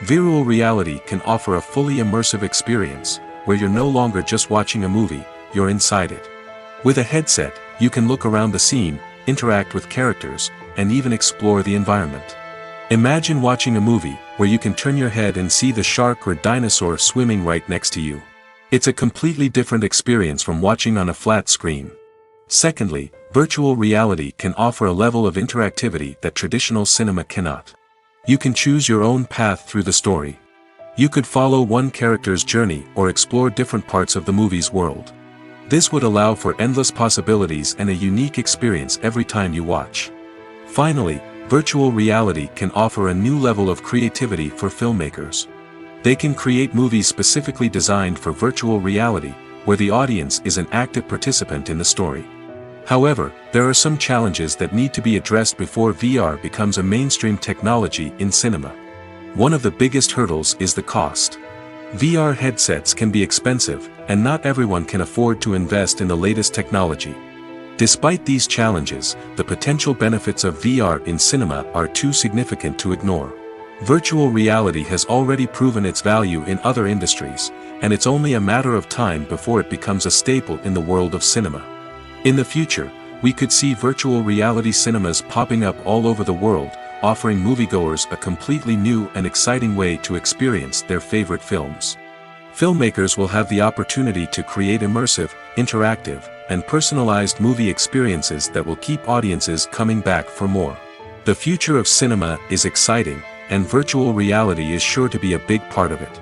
Virtual reality can offer a fully immersive experience, where you're no longer just watching a movie, you're inside it. With a headset, you can look around the scene, interact with characters, and even explore the environment. Imagine watching a movie, where you can turn your head and see the shark or dinosaur swimming right next to you. It's a completely different experience from watching on a flat screen. Secondly, virtual reality can offer a level of interactivity that traditional cinema cannot. You can choose your own path through the story. You could follow one character's journey or explore different parts of the movie's world. This would allow for endless possibilities and a unique experience every time you watch. Finally, virtual reality can offer a new level of creativity for filmmakers. They can create movies specifically designed for virtual reality, where the audience is an active participant in the story. However, there are some challenges that need to be addressed before VR becomes a mainstream technology in cinema. One of the biggest hurdles is the cost. VR headsets can be expensive, and not everyone can afford to invest in the latest technology. Despite these challenges, the potential benefits of VR in cinema are too significant to ignore. Virtual reality has already proven its value in other industries, and it's only a matter of time before it becomes a staple in the world of cinema. In the future, we could see virtual reality cinemas popping up all over the world, offering moviegoers a completely new and exciting way to experience their favorite films. Filmmakers will have the opportunity to create immersive, interactive, and personalized movie experiences that will keep audiences coming back for more. The future of cinema is exciting, and virtual reality is sure to be a big part of it.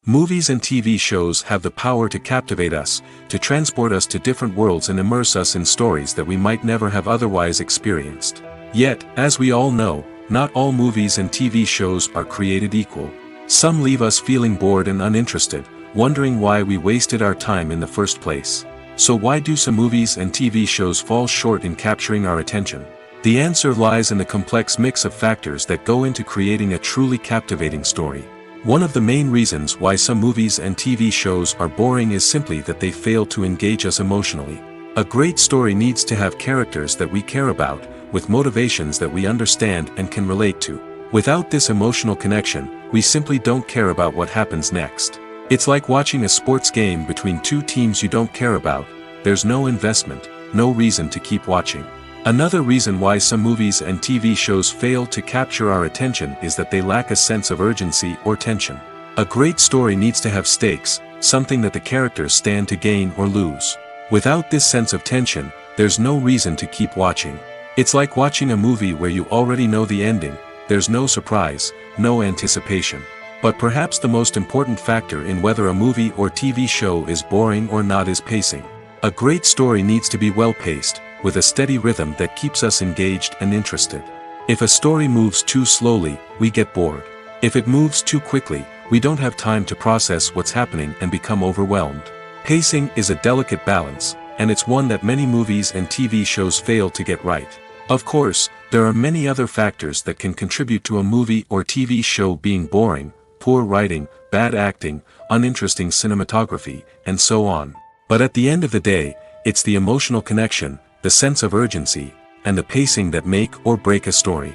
Movies and TV shows have the power to captivate us, to transport us to different worlds and immerse us in stories that we might never have otherwise experienced. Yet, as we all know, not all movies and TV shows are created equal. Some leave us feeling bored and uninterested, wondering why we wasted our time in the first place. So why do some movies and TV shows fall short in capturing our attention? The answer lies in the complex mix of factors that go into creating a truly captivating story. One of the main reasons why some movies and TV shows are boring is simply that they fail to engage us emotionally. A great story needs to have characters that we care about, with motivations that we understand and can relate to. Without this emotional connection, we simply don't care about what happens next. It's like watching a sports game between two teams you don't care about. There's no investment, no reason to keep watching. Another reason why some movies and TV shows fail to capture our attention is that they lack a sense of urgency or tension. A great story needs to have stakes, something that the characters stand to gain or lose. Without this sense of tension, there's no reason to keep watching. It's like watching a movie where you already know the ending, there's no surprise, no anticipation. But perhaps the most important factor in whether a movie or TV show is boring or not is pacing. A great story needs to be well-paced, with a steady rhythm that keeps us engaged and interested. If a story moves too slowly, we get bored. If it moves too quickly, we don't have time to process what's happening and become overwhelmed. Pacing is a delicate balance, and it's one that many movies and TV shows fail to get right. Of course, there are many other factors that can contribute to a movie or TV show being boring: poor writing, bad acting, uninteresting cinematography, and so on. But at the end of the day, it's the emotional connection, the sense of urgency, and the pacing that make or break a story.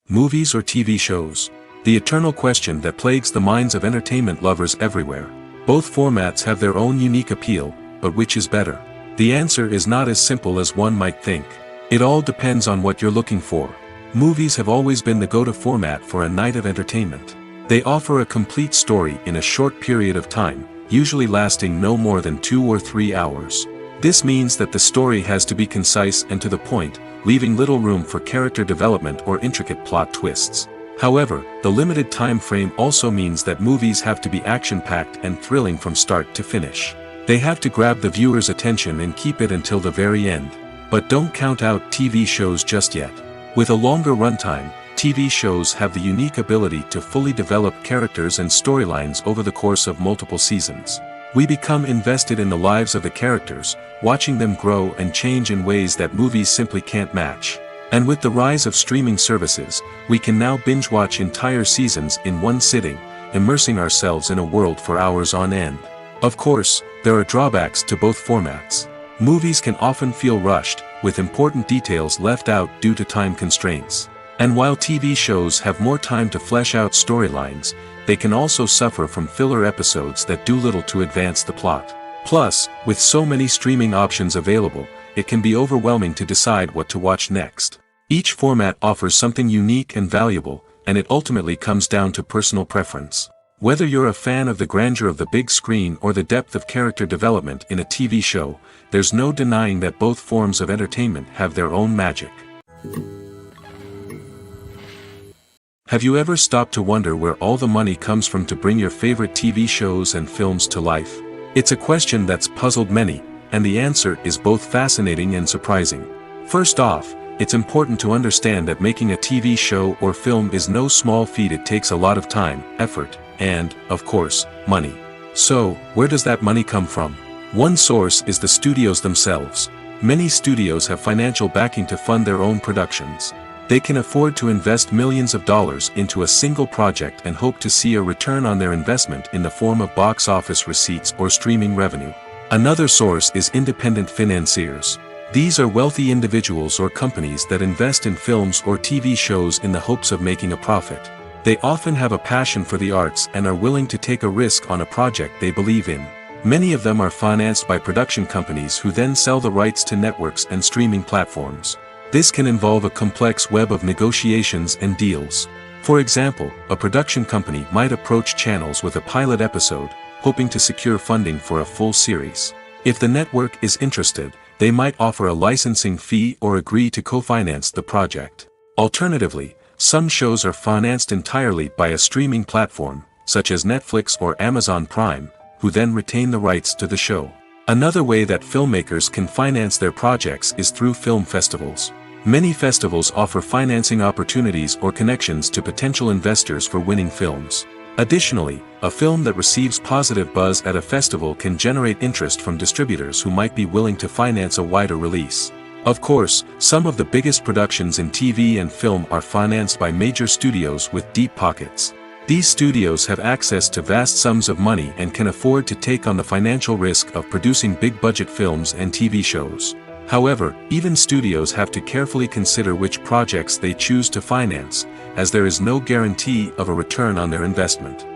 Movies or TV shows? The eternal question that plagues the minds of entertainment lovers everywhere. Both formats have their own unique appeal, but which is better? The answer is not as simple as one might think. It all depends on what you're looking for. Movies have always been the go-to format for a night of entertainment. They offer a complete story in a short period of time, usually lasting no more than 2 or 3 hours. This means that the story has to be concise and to the point, leaving little room for character development or intricate plot twists. However, the limited time frame also means that movies have to be action-packed and thrilling from start to finish. They have to grab the viewer's attention and keep it until the very end. But don't count out TV shows just yet. With a longer runtime, TV shows have the unique ability to fully develop characters and storylines over the course of multiple seasons. We become invested in the lives of the characters, watching them grow and change in ways that movies simply can't match. And with the rise of streaming services, we can now binge-watch entire seasons in one sitting, immersing ourselves in a world for hours on end. Of course, there are drawbacks to both formats. Movies can often feel rushed, with important details left out due to time constraints. And while TV shows have more time to flesh out storylines, they can also suffer from filler episodes that do little to advance the plot. Plus, with so many streaming options available, it can be overwhelming to decide what to watch next. Each format offers something unique and valuable, and it ultimately comes down to personal preference. Whether you're a fan of the grandeur of the big screen or the depth of character development in a TV show, there's no denying that both forms of entertainment have their own magic. Have you ever stopped to wonder where all the money comes from to bring your favorite TV shows and films to life? It's a question that's puzzled many, and the answer is both fascinating and surprising. First off, it's important to understand that making a TV show or film is no small feat. It takes a lot of time, effort, and, of course, money. So, where does that money come from? One source is the studios themselves. Many studios have financial backing to fund their own productions. They can afford to invest millions of dollars into a single project and hope to see a return on their investment in the form of box office receipts or streaming revenue. Another source is independent financiers. These are wealthy individuals or companies that invest in films or TV shows in the hopes of making a profit. They often have a passion for the arts and are willing to take a risk on a project they believe in. Many of them are financed by production companies who then sell the rights to networks and streaming platforms. This can involve a complex web of negotiations and deals. For example, a production company might approach channels with a pilot episode, hoping to secure funding for a full series. If the network is interested, they might offer a licensing fee or agree to co-finance the project. Alternatively, some shows are financed entirely by a streaming platform, such as Netflix or Amazon Prime, who then retain the rights to the show. Another way that filmmakers can finance their projects is through film festivals. Many festivals offer financing opportunities or connections to potential investors for winning films. Additionally, a film that receives positive buzz at a festival can generate interest from distributors who might be willing to finance a wider release. Of course, some of the biggest productions in TV and film are financed by major studios with deep pockets. These studios have access to vast sums of money and can afford to take on the financial risk of producing big-budget films and TV shows. However, even studios have to carefully consider which projects they choose to finance, as there is no guarantee of a return on their investment.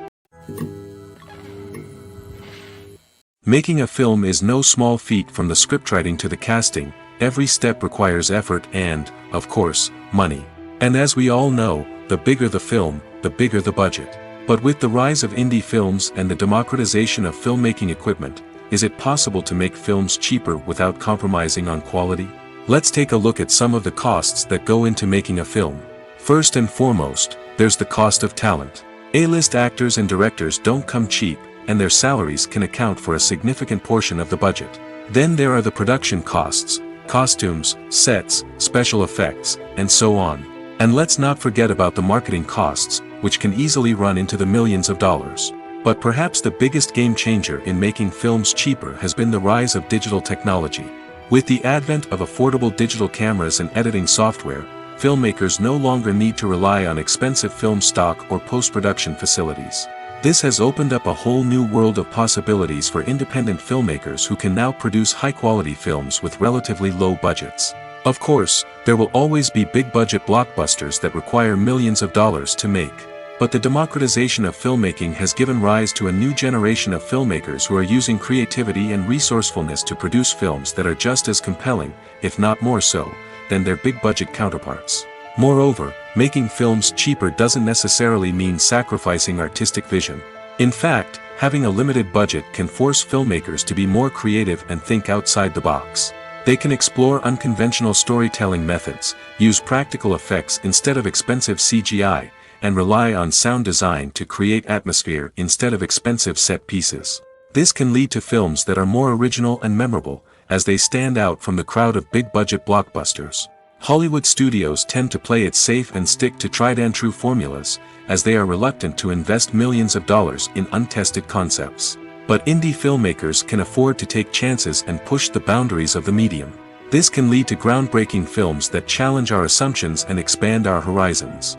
Making a film is no small feat. From the scriptwriting to the casting, every step requires effort and, of course, money. And as we all know, the bigger the film, the bigger the budget. But with the rise of indie films and the democratization of filmmaking equipment, is it possible to make films cheaper without compromising on quality? Let's take a look at some of the costs that go into making a film. First and foremost, there's the cost of talent. A-list actors and directors don't come cheap, and their salaries can account for a significant portion of the budget. Then there are the production costs, costumes, sets, special effects, and so on. And let's not forget about the marketing costs, which can easily run into the millions of dollars. But perhaps the biggest game changer in making films cheaper has been the rise of digital technology. With the advent of affordable digital cameras and editing software, filmmakers no longer need to rely on expensive film stock or post-production facilities. This has opened up a whole new world of possibilities for independent filmmakers who can now produce high-quality films with relatively low budgets. Of course, there will always be big-budget blockbusters that require millions of dollars to make. But the democratization of filmmaking has given rise to a new generation of filmmakers who are using creativity and resourcefulness to produce films that are just as compelling, if not more so, than their big-budget counterparts. Moreover, making films cheaper doesn't necessarily mean sacrificing artistic vision. In fact, having a limited budget can force filmmakers to be more creative and think outside the box. They can explore unconventional storytelling methods, use practical effects instead of expensive CGI, and rely on sound design to create atmosphere instead of expensive set pieces. This can lead to films that are more original and memorable, as they stand out from the crowd of big-budget blockbusters. Hollywood studios tend to play it safe and stick to tried-and-true formulas, as they are reluctant to invest millions of dollars in untested concepts. But indie filmmakers can afford to take chances and push the boundaries of the medium. This can lead to groundbreaking films that challenge our assumptions and expand our horizons.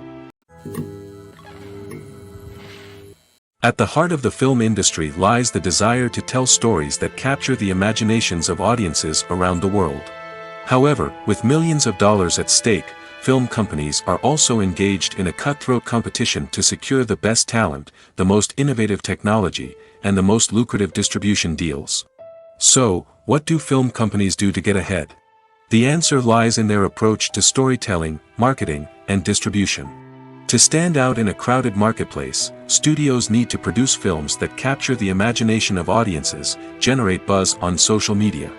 At the heart of the film industry lies the desire to tell stories that capture the imaginations of audiences around the world. However, with millions of dollars at stake, film companies are also engaged in a cutthroat competition to secure the best talent, the most innovative technology, and the most lucrative distribution deals. So, what do film companies do to get ahead? The answer lies in their approach to storytelling, marketing, and distribution. To stand out in a crowded marketplace, studios need to produce films that capture the imagination of audiences, generate buzz on social media.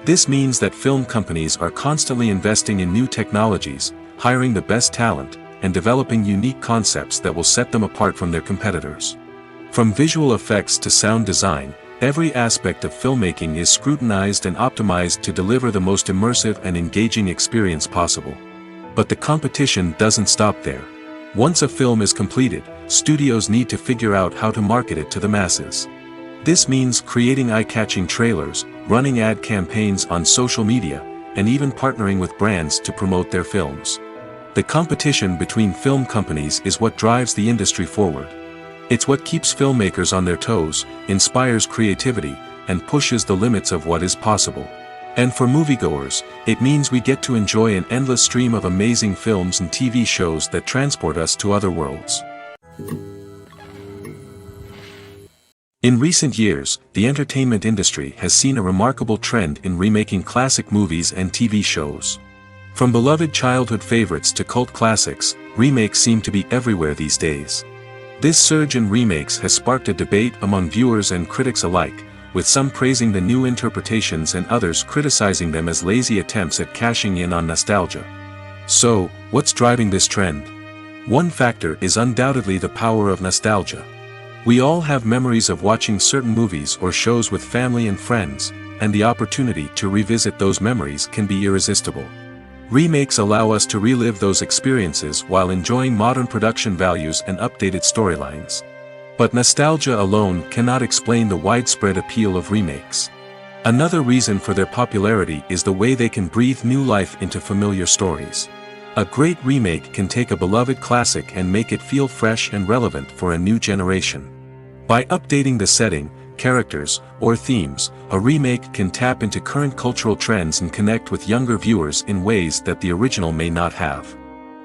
This means that film companies are constantly investing in new technologies, hiring the best talent, and developing unique concepts that will set them apart from their competitors. From visual effects to sound design, every aspect of filmmaking is scrutinized and optimized to deliver the most immersive and engaging experience possible. But the competition doesn't stop there. Once a film is completed, studios need to figure out how to market it to the masses. This means creating eye-catching trailers, running ad campaigns on social media, and even partnering with brands to promote their films. The competition between film companies is what drives the industry forward. It's what keeps filmmakers on their toes, inspires creativity, and pushes the limits of what is possible. And for moviegoers, it means we get to enjoy an endless stream of amazing films and TV shows that transport us to other worlds. In recent years, the entertainment industry has seen a remarkable trend in remaking classic movies and TV shows. From beloved childhood favorites to cult classics, remakes seem to be everywhere these days. This surge in remakes has sparked a debate among viewers and critics alike, with some praising the new interpretations and others criticizing them as lazy attempts at cashing in on nostalgia. So, what's driving this trend? One factor is undoubtedly the power of nostalgia. We all have memories of watching certain movies or shows with family and friends, and the opportunity to revisit those memories can be irresistible. Remakes allow us to relive those experiences while enjoying modern production values and updated storylines. But nostalgia alone cannot explain the widespread appeal of remakes. Another reason for their popularity is the way they can breathe new life into familiar stories. A great remake can take a beloved classic and make it feel fresh and relevant for a new generation. By updating the setting, characters, or themes, a remake can tap into current cultural trends and connect with younger viewers in ways that the original may not have.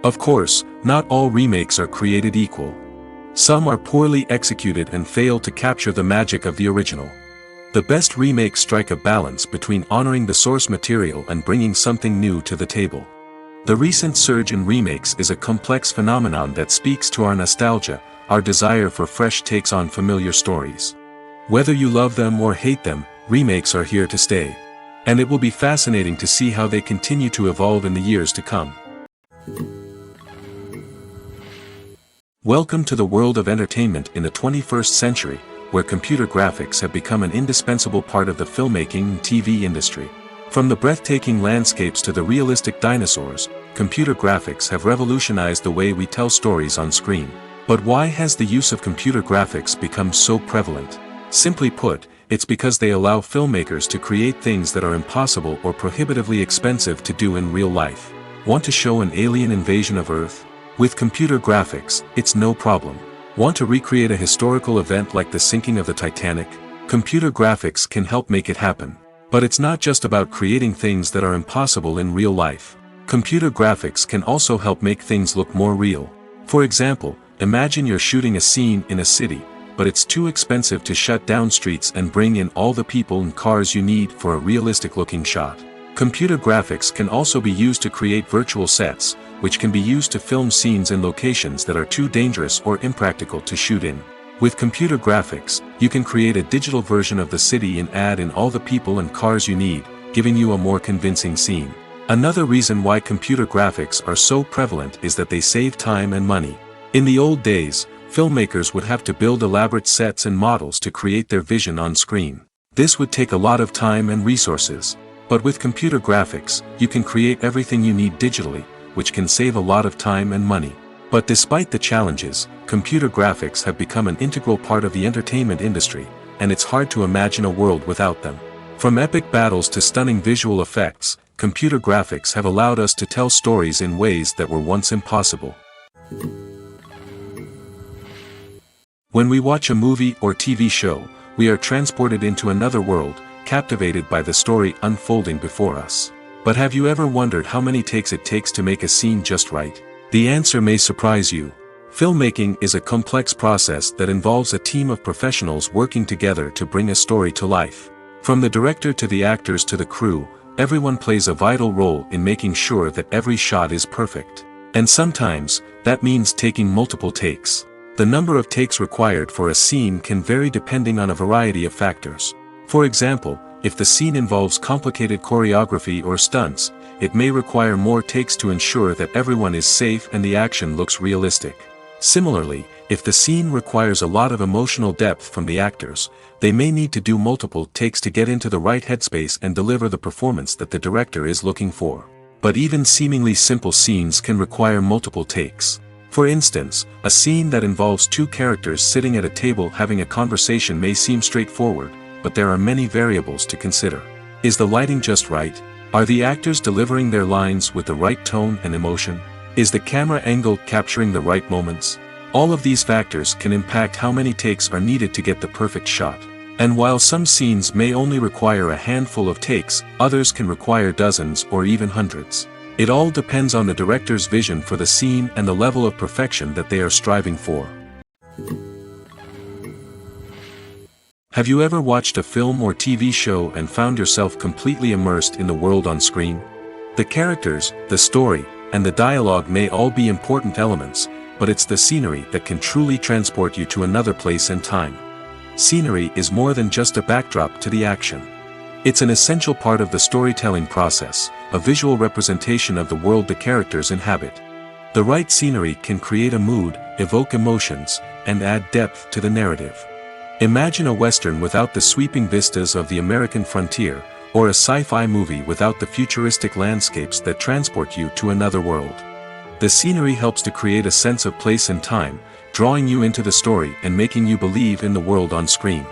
Of course, not all remakes are created equal. Some are poorly executed and fail to capture the magic of the original. The best remakes strike a balance between honoring the source material and bringing something new to the table. The recent surge in remakes is a complex phenomenon that speaks to our nostalgia, our desire for fresh takes on familiar stories. Whether you love them or hate them, remakes are here to stay. And it will be fascinating to see how they continue to evolve in the years to come. Welcome to the world of entertainment in the 21st century, where computer graphics have become an indispensable part of the filmmaking and TV industry. From the breathtaking landscapes to the realistic dinosaurs, computer graphics have revolutionized the way we tell stories on screen. But why has the use of computer graphics become so prevalent? Simply put, it's because they allow filmmakers to create things that are impossible or prohibitively expensive to do in real life. Want to show an alien invasion of Earth? With computer graphics, it's no problem. Want to recreate a historical event like the sinking of the Titanic? Computer graphics can help make it happen. But it's not just about creating things that are impossible in real life. Computer graphics can also help make things look more real. For example, imagine you're shooting a scene in a city, but it's too expensive to shut down streets and bring in all the people and cars you need for a realistic-looking shot. Computer graphics can also be used to create virtual sets, which can be used to film scenes in locations that are too dangerous or impractical to shoot in. With computer graphics, you can create a digital version of the city and add in all the people and cars you need, giving you a more convincing scene. Another reason why computer graphics are so prevalent is that they save time and money. In the old days, filmmakers would have to build elaborate sets and models to create their vision on screen. This would take a lot of time and resources. But with computer graphics, you can create everything you need digitally, which can save a lot of time and money. But despite the challenges, computer graphics have become an integral part of the entertainment industry, and it's hard to imagine a world without them. From epic battles to stunning visual effects, computer graphics have allowed us to tell stories in ways that were once impossible. When we watch a movie or TV show, we are transported into another world, captivated by the story unfolding before us. But have you ever wondered how many takes it takes to make a scene just right? The answer may surprise you. Filmmaking is a complex process that involves a team of professionals working together to bring a story to life. From the director to the actors to the crew, everyone plays a vital role in making sure that every shot is perfect. And sometimes, that means taking multiple takes. The number of takes required for a scene can vary depending on a variety of factors. For example, if the scene involves complicated choreography or stunts, it may require more takes to ensure that everyone is safe and the action looks realistic. Similarly, if the scene requires a lot of emotional depth from the actors, they may need to do multiple takes to get into the right headspace and deliver the performance that the director is looking for. But even seemingly simple scenes can require multiple takes. For instance, a scene that involves two characters sitting at a table having a conversation may seem straightforward, but there are many variables to consider. Is the lighting just right? Are the actors delivering their lines with the right tone and emotion? Is the camera angle capturing the right moments? All of these factors can impact how many takes are needed to get the perfect shot. And while some scenes may only require a handful of takes, others can require dozens or even hundreds. It all depends on the director's vision for the scene and the level of perfection that they are striving for. Have you ever watched a film or TV show and found yourself completely immersed in the world on screen? The characters, the story, and the dialogue may all be important elements, but it's the scenery that can truly transport you to another place and time. Scenery is more than just a backdrop to the action. It's an essential part of the storytelling process, a visual representation of the world the characters inhabit. The right scenery can create a mood, evoke emotions, and add depth to the narrative. Imagine a Western without the sweeping vistas of the American frontier, or a sci-fi movie without the futuristic landscapes that transport you to another world. The scenery helps to create a sense of place and time, drawing you into the story and making you believe in the world on screen.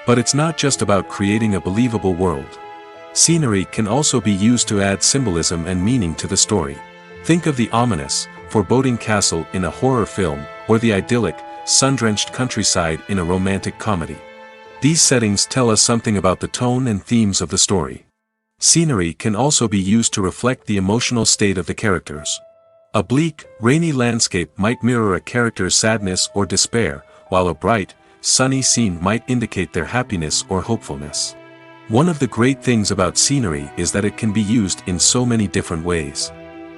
But it's not just about creating a believable world. Scenery can also be used to add symbolism and meaning to the story. Think of the ominous, foreboding castle in a horror film, or the idyllic, sun-drenched countryside in a romantic comedy. These settings tell us something about the tone and themes of the story. Scenery can also be used to reflect the emotional state of the characters. A bleak, rainy landscape might mirror a character's sadness or despair, while a bright, sunny scene might indicate their happiness or hopefulness. One of the great things about scenery is that it can be used in so many different ways.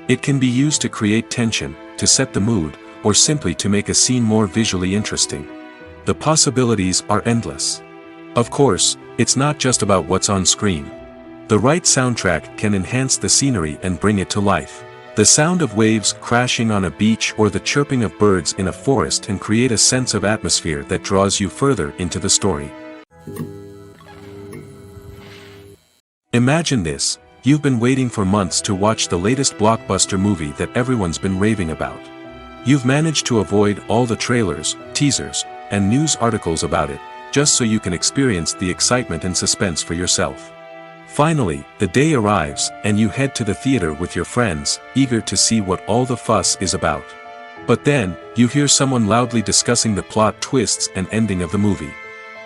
It can be used to create tension, to set the mood, or simply to make a scene more visually interesting. The possibilities are endless. Of course, it's not just about what's on screen. The right soundtrack can enhance the scenery and bring it to life. The sound of waves crashing on a beach or the chirping of birds in a forest can create a sense of atmosphere that draws you further into the story. Imagine this: you've been waiting for months to watch the latest blockbuster movie that everyone's been raving about. You've managed to avoid all the trailers, teasers, and news articles about it, just so you can experience the excitement and suspense for yourself. Finally, the day arrives, and you head to the theater with your friends, eager to see what all the fuss is about. But then, you hear someone loudly discussing the plot twists and ending of the movie.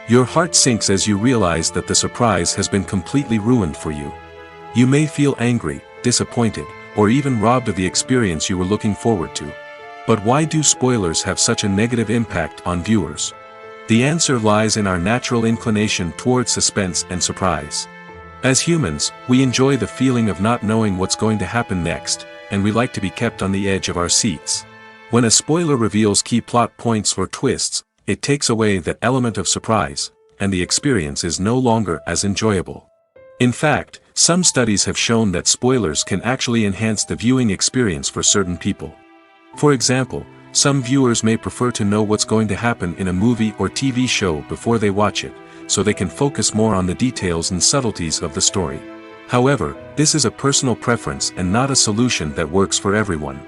Your heart sinks as you realize that the surprise has been completely ruined for you. You may feel angry, disappointed, or even robbed of the experience you were looking forward to. But why do spoilers have such a negative impact on viewers? The answer lies in our natural inclination towards suspense and surprise. As humans, we enjoy the feeling of not knowing what's going to happen next, and we like to be kept on the edge of our seats. When a spoiler reveals key plot points or twists, it takes away that element of surprise, and the experience is no longer as enjoyable. In fact, some studies have shown that spoilers can actually enhance the viewing experience for certain people. For example, some viewers may prefer to know what's going to happen in a movie or TV show before they watch it, so they can focus more on the details and subtleties of the story. However, this is a personal preference and not a solution that works for everyone.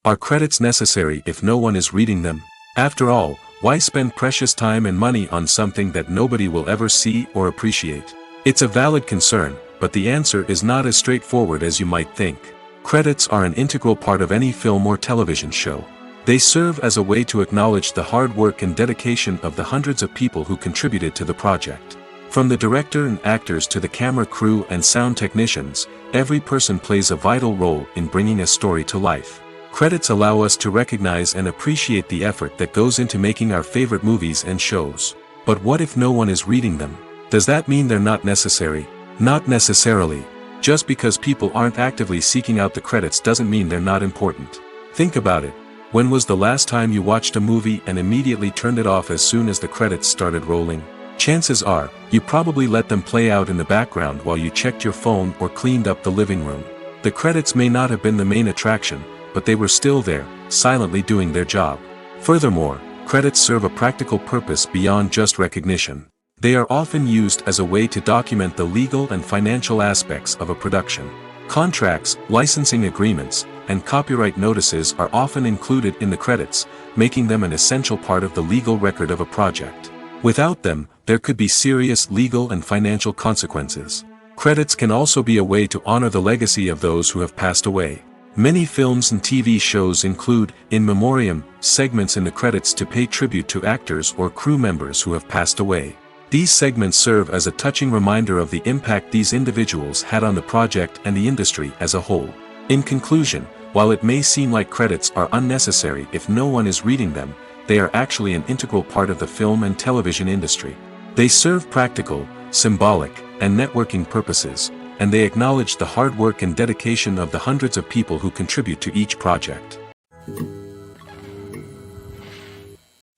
Are credits necessary if no one is reading them? After all, why spend precious time and money on something that nobody will ever see or appreciate? It's a valid concern, but the answer is not as straightforward as you might think. Credits are an integral part of any film or television show. They serve as a way to acknowledge the hard work and dedication of the hundreds of people who contributed to the project. From the director and actors to the camera crew and sound technicians, every person plays a vital role in bringing a story to life. Credits allow us to recognize and appreciate the effort that goes into making our favorite movies and shows. But what if no one is reading them? Does that mean they're not necessary? Not necessarily. Just because people aren't actively seeking out the credits doesn't mean they're not important. Think about it. When was the last time you watched a movie and immediately turned it off as soon as the credits started rolling? Chances are, you probably let them play out in the background while you checked your phone or cleaned up the living room. The credits may not have been the main attraction, but they were still there, silently doing their job. Furthermore, credits serve a practical purpose beyond just recognition. They are often used as a way to document the legal and financial aspects of a production. Contracts, licensing agreements, and copyright notices are often included in the credits, making them an essential part of the legal record of a project. Without them, there could be serious legal and financial consequences. Credits can also be a way to honor the legacy of those who have passed away. Many films and TV shows include, in memoriam, segments in the credits to pay tribute to actors or crew members who have passed away. These segments serve as a touching reminder of the impact these individuals had on the project and the industry as a whole. In conclusion, while it may seem like credits are unnecessary if no one is reading them, they are actually an integral part of the film and television industry. They serve practical, symbolic, and networking purposes, and they acknowledge the hard work and dedication of the hundreds of people who contribute to each project.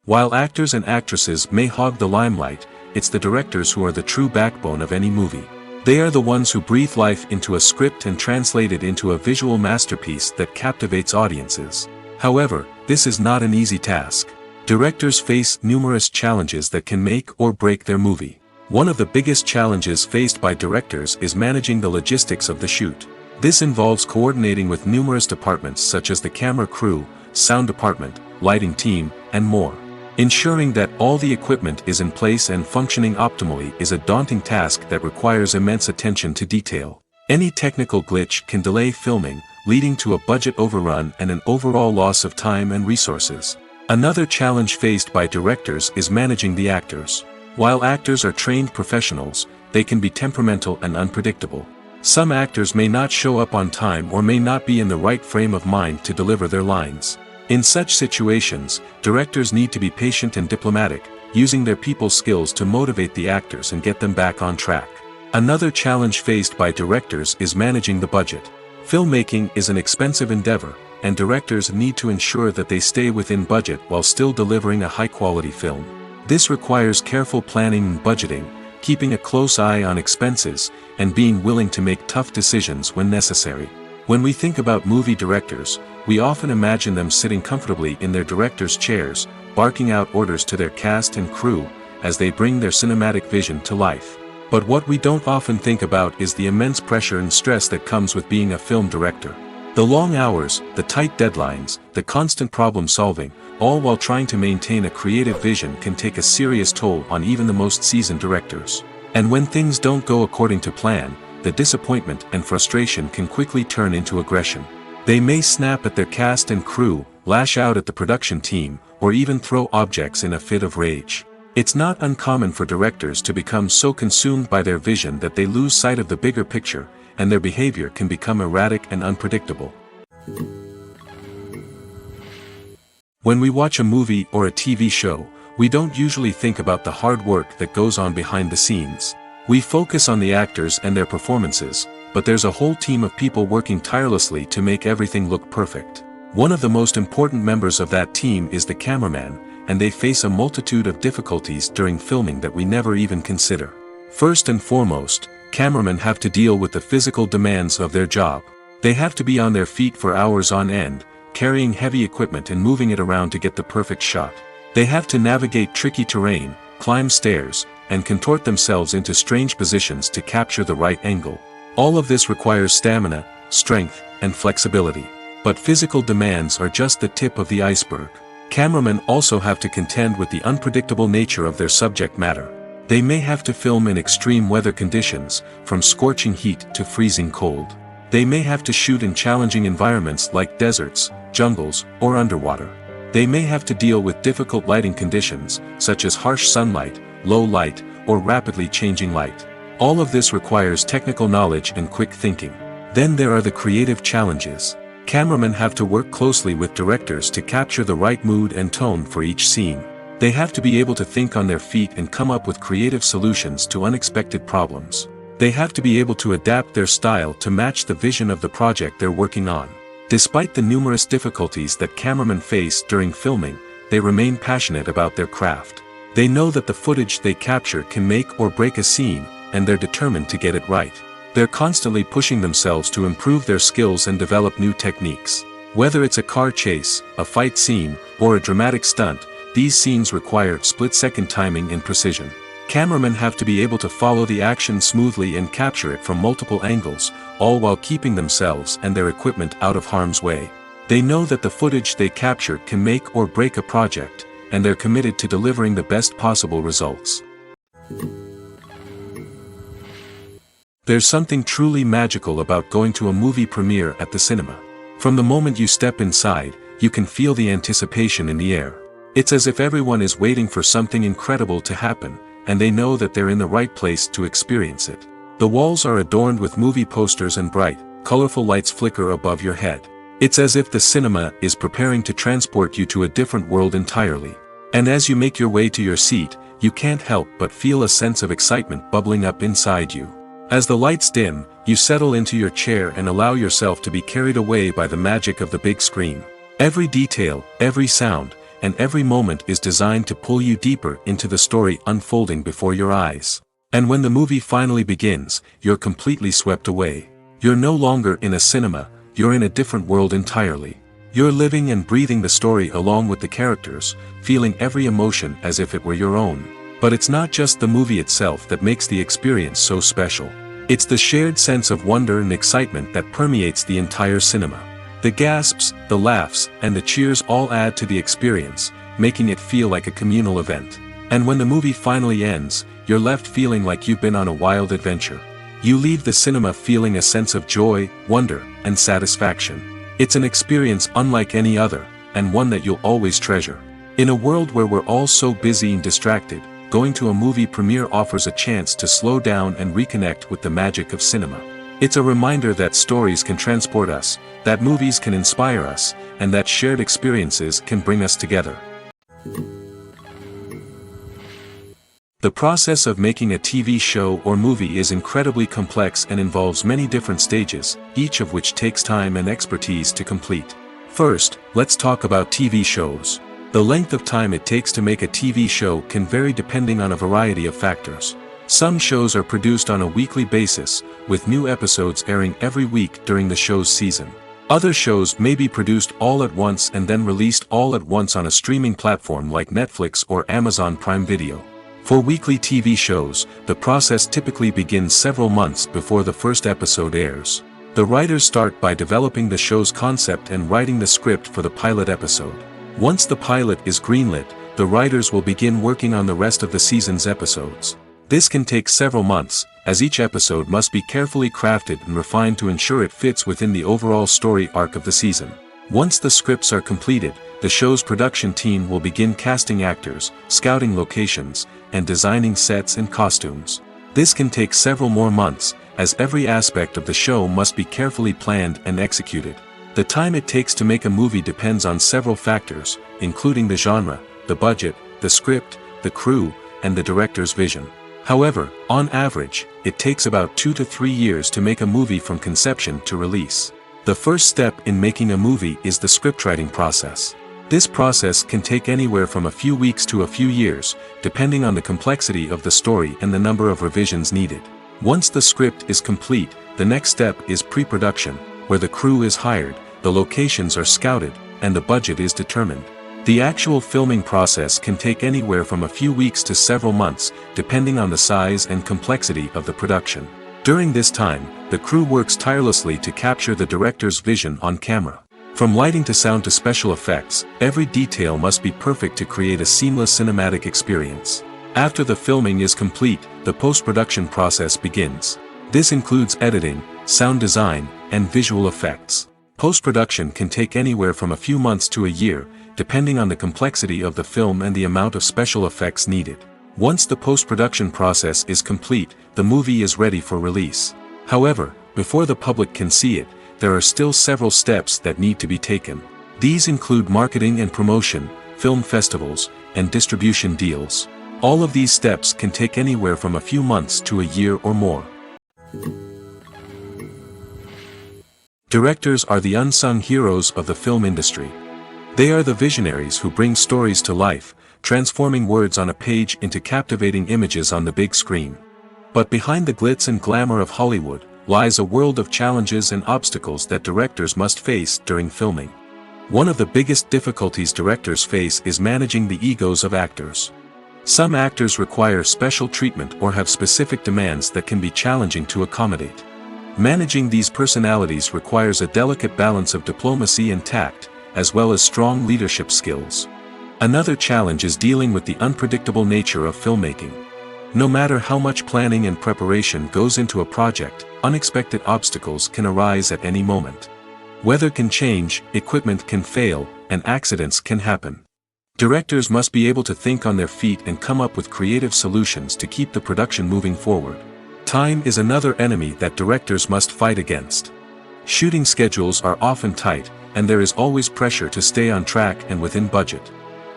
While actors and actresses may hog the limelight, it's the directors who are the true backbone of any movie. They are the ones who breathe life into a script and translate it into a visual masterpiece that captivates audiences. However, this is not an easy task. Directors face numerous challenges that can make or break their movie. One of the biggest challenges faced by directors is managing the logistics of the shoot. This involves coordinating with numerous departments such as the camera crew, sound department, lighting team, and more. Ensuring that all the equipment is in place and functioning optimally is a daunting task that requires immense attention to detail. Any technical glitch can delay filming, leading to a budget overrun and an overall loss of time and resources. Another challenge faced by directors is managing the actors. While actors are trained professionals, they can be temperamental and unpredictable. Some actors may not show up on time or may not be in the right frame of mind to deliver their lines. In such situations, directors need to be patient and diplomatic, using their people skills to motivate the actors and get them back on track. Another challenge faced by directors is managing the budget. Filmmaking is an expensive endeavor, and directors need to ensure that they stay within budget while still delivering a high-quality film. This requires careful planning and budgeting, keeping a close eye on expenses, and being willing to make tough decisions when necessary. When we think about movie directors, we often imagine them sitting comfortably in their director's chairs, barking out orders to their cast and crew, as they bring their cinematic vision to life. But what we don't often think about is the immense pressure and stress that comes with being a film director. The long hours, the tight deadlines, the constant problem solving, all while trying to maintain a creative vision can take a serious toll on even the most seasoned directors. And when things don't go according to plan, the disappointment and frustration can quickly turn into aggression. They may snap at their cast and crew, lash out at the production team, or even throw objects in a fit of rage. It's not uncommon for directors to become so consumed by their vision that they lose sight of the bigger picture, and their behavior can become erratic and unpredictable. When we watch a movie or a TV show, we don't usually think about the hard work that goes on behind the scenes. We focus on the actors and their performances, but there's a whole team of people working tirelessly to make everything look perfect. One of the most important members of that team is the cameraman, and they face a multitude of difficulties during filming that we never even consider. First and foremost, cameramen have to deal with the physical demands of their job. They have to be on their feet for hours on end, carrying heavy equipment and moving it around to get the perfect shot. They have to navigate tricky terrain, climb stairs, and contort themselves into strange positions to capture the right angle. All of this requires stamina, strength, and flexibility. But physical demands are just the tip of the iceberg. Cameramen also have to contend with the unpredictable nature of their subject matter. They may have to film in extreme weather conditions, from scorching heat to freezing cold. They may have to shoot in challenging environments like deserts, jungles, or underwater. They may have to deal with difficult lighting conditions, such as harsh sunlight, low light, or rapidly changing light. All of this requires technical knowledge and quick thinking. Then there are the creative challenges. Cameramen have to work closely with directors to capture the right mood and tone for each scene. They have to be able to think on their feet and come up with creative solutions to unexpected problems. They have to be able to adapt their style to match the vision of the project they're working on. Despite the numerous difficulties that cameramen face during filming, they remain passionate about their craft. They know that the footage they capture can make or break a scene, and they're determined to get it right. They're constantly pushing themselves to improve their skills and develop new techniques. Whether it's a car chase, a fight scene, or a dramatic stunt, these scenes require split-second timing and precision. Cameramen have to be able to follow the action smoothly and capture it from multiple angles, all while keeping themselves and their equipment out of harm's way. They know that the footage they capture can make or break a project, and they're committed to delivering the best possible results. There's something truly magical about going to a movie premiere at the cinema. From the moment you step inside, you can feel the anticipation in the air. It's as if everyone is waiting for something incredible to happen, and they know that they're in the right place to experience it. The walls are adorned with movie posters and bright, colorful lights flicker above your head. It's as if the cinema is preparing to transport you to a different world entirely. And as you make your way to your seat, you can't help but feel a sense of excitement bubbling up inside you. As the lights dim, you settle into your chair and allow yourself to be carried away by the magic of the big screen. Every detail, every sound, and every moment is designed to pull you deeper into the story unfolding before your eyes. And when the movie finally begins, you're completely swept away. You're no longer in a cinema, you're in a different world entirely. You're living and breathing the story along with the characters, feeling every emotion as if it were your own. But it's not just the movie itself that makes the experience so special. It's the shared sense of wonder and excitement that permeates the entire cinema. The gasps, the laughs, and the cheers all add to the experience, making it feel like a communal event. And when the movie finally ends, you're left feeling like you've been on a wild adventure. You leave the cinema feeling a sense of joy, wonder, and satisfaction. It's an experience unlike any other, and one that you'll always treasure. In a world where we're all so busy and distracted, going to a movie premiere offers a chance to slow down and reconnect with the magic of cinema. It's a reminder that stories can transport us, that movies can inspire us, and that shared experiences can bring us together. The process of making a TV show or movie is incredibly complex and involves many different stages, each of which takes time and expertise to complete. First, let's talk about TV shows. The length of time it takes to make a TV show can vary depending on a variety of factors. Some shows are produced on a weekly basis, with new episodes airing every week during the show's season. Other shows may be produced all at once and then released all at once on a streaming platform like Netflix or Amazon Prime Video. For weekly TV shows, the process typically begins several months before the first episode airs. The writers start by developing the show's concept and writing the script for the pilot episode. Once the pilot is greenlit, the writers will begin working on the rest of the season's episodes. This can take several months, as each episode must be carefully crafted and refined to ensure it fits within the overall story arc of the season. Once the scripts are completed, the show's production team will begin casting actors, scouting locations, and designing sets and costumes. This can take several more months, as every aspect of the show must be carefully planned and executed. The time it takes to make a movie depends on several factors, including the genre, the budget, the script, the crew, and the director's vision. However, on average, it takes about 2 to 3 years to make a movie from conception to release. The first step in making a movie is the scriptwriting process. This process can take anywhere from a few weeks to a few years, depending on the complexity of the story and the number of revisions needed. Once the script is complete, the next step is pre-production, where the crew is hired, the locations are scouted, and the budget is determined. The actual filming process can take anywhere from a few weeks to several months, depending on the size and complexity of the production. During this time, the crew works tirelessly to capture the director's vision on camera. From lighting to sound to special effects, every detail must be perfect to create a seamless cinematic experience. After the filming is complete, the post-production process begins. This includes editing, sound design, and visual effects. Post-production can take anywhere from a few months to a year, depending on the complexity of the film and the amount of special effects needed. Once the post-production process is complete, the movie is ready for release. However, before the public can see it, there are still several steps that need to be taken. These include marketing and promotion, film festivals, and distribution deals. All of these steps can take anywhere from a few months to a year or more. Directors are the unsung heroes of the film industry. They are the visionaries who bring stories to life, transforming words on a page into captivating images on the big screen. But behind the glitz and glamour of Hollywood, lies a world of challenges and obstacles that directors must face during filming. One of the biggest difficulties directors face is managing the egos of actors. Some actors require special treatment or have specific demands that can be challenging to accommodate. Managing these personalities requires a delicate balance of diplomacy and tact, as well as strong leadership skills. Another challenge is dealing with the unpredictable nature of filmmaking. No matter how much planning and preparation goes into a project, unexpected obstacles can arise at any moment. Weather can change, equipment can fail, and accidents can happen. Directors must be able to think on their feet and come up with creative solutions to keep the production moving forward. Time is another enemy that directors must fight against. Shooting schedules are often tight, and there is always pressure to stay on track and within budget.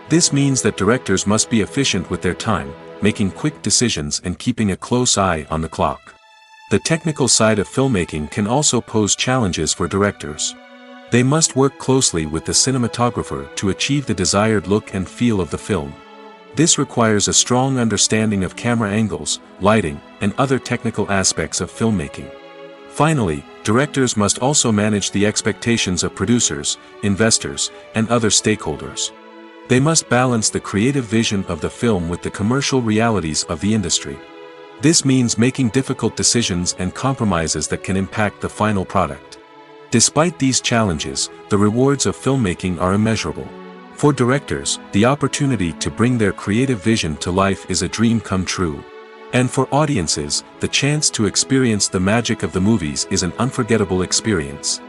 This means that directors must be efficient with their time, making quick decisions and keeping a close eye on the clock. The technical side of filmmaking can also pose challenges for directors. They must work closely with the cinematographer to achieve the desired look and feel of the film. This requires a strong understanding of camera angles, lighting, and other technical aspects of filmmaking. Finally, directors must also manage the expectations of producers, investors, and other stakeholders. They must balance the creative vision of the film with the commercial realities of the industry. This means making difficult decisions and compromises that can impact the final product. Despite these challenges, the rewards of filmmaking are immeasurable. For directors, the opportunity to bring their creative vision to life is a dream come true. And for audiences, the chance to experience the magic of the movies is an unforgettable experience.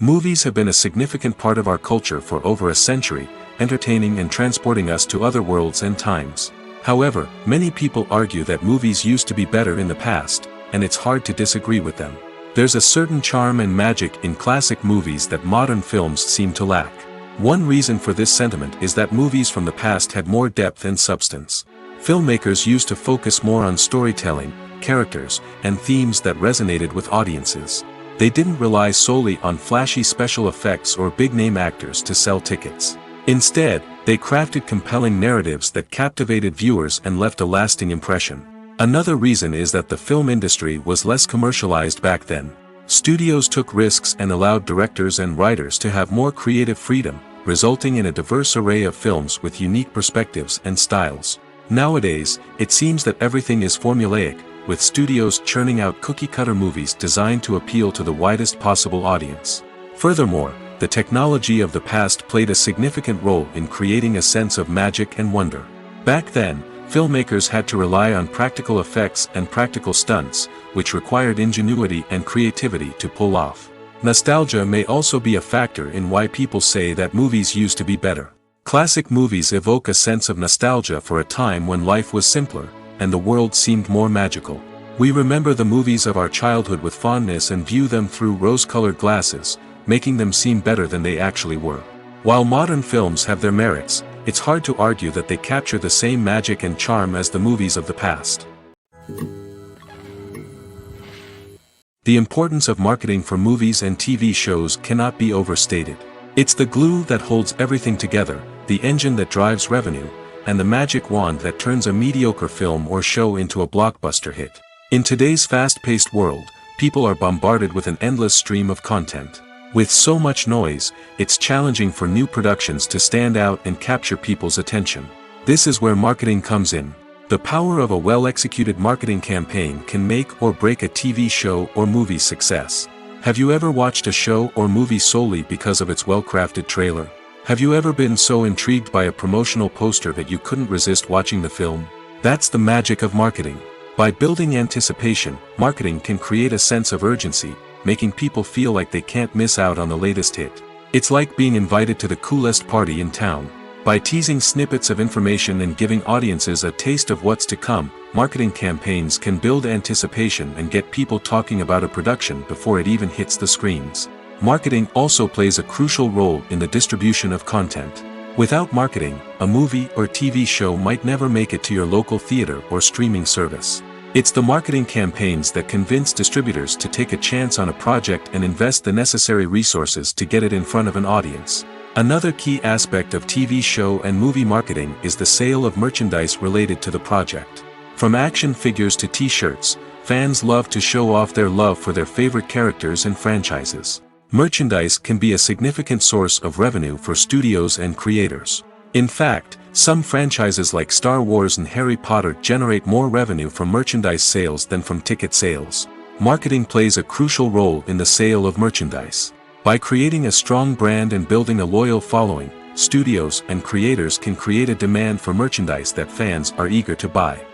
Movies have been a significant part of our culture for over a century, entertaining and transporting us to other worlds and times. However, many people argue that movies used to be better in the past, and it's hard to disagree with them. There's a certain charm and magic in classic movies that modern films seem to lack. One reason for this sentiment is that movies from the past had more depth and substance. Filmmakers used to focus more on storytelling, characters, and themes that resonated with audiences. They didn't rely solely on flashy special effects or big-name actors to sell tickets. Instead, they crafted compelling narratives that captivated viewers and left a lasting impression. Another reason is that the film industry was less commercialized back then. Studios took risks and allowed directors and writers to have more creative freedom, resulting in a diverse array of films with unique perspectives and styles. Nowadays, it seems that everything is formulaic, with studios churning out cookie-cutter movies designed to appeal to the widest possible audience. Furthermore, the technology of the past played a significant role in creating a sense of magic and wonder. Back then, filmmakers had to rely on practical effects and practical stunts, which required ingenuity and creativity to pull off. Nostalgia may also be a factor in why people say that movies used to be better. Classic movies evoke a sense of nostalgia for a time when life was simpler, and the world seemed more magical. We remember the movies of our childhood with fondness and view them through rose-colored glasses, making them seem better than they actually were. While modern films have their merits, it's hard to argue that they capture the same magic and charm as the movies of the past. The importance of marketing for movies and TV shows cannot be overstated. It's the glue that holds everything together, the engine that drives revenue, and the magic wand that turns a mediocre film or show into a blockbuster hit. In today's fast-paced world, people are bombarded with an endless stream of content. With so much noise, it's challenging for new productions to stand out and capture people's attention. This is where marketing comes in. The power of a well-executed marketing campaign can make or break a TV show or movie's success. Have you ever watched a show or movie solely because of its well-crafted trailer? Have you ever been so intrigued by a promotional poster that you couldn't resist watching the film? That's the magic of marketing. By building anticipation, marketing can create a sense of urgency, making people feel like they can't miss out on the latest hit. It's like being invited to the coolest party in town. By teasing snippets of information and giving audiences a taste of what's to come, marketing campaigns can build anticipation and get people talking about a production before it even hits the screens. Marketing also plays a crucial role in the distribution of content. Without marketing, a movie or TV show might never make it to your local theater or streaming service. It's the marketing campaigns that convince distributors to take a chance on a project and invest the necessary resources to get it in front of an audience. Another key aspect of TV show and movie marketing is the sale of merchandise related to the project. From action figures to t-shirts, fans love to show off their love for their favorite characters and franchises. Merchandise can be a significant source of revenue for studios and creators. In fact, some franchises like Star Wars and Harry Potter generate more revenue from merchandise sales than from ticket sales. Marketing plays a crucial role in the sale of merchandise. By creating a strong brand and building a loyal following, studios and creators can create a demand for merchandise that fans are eager to buy.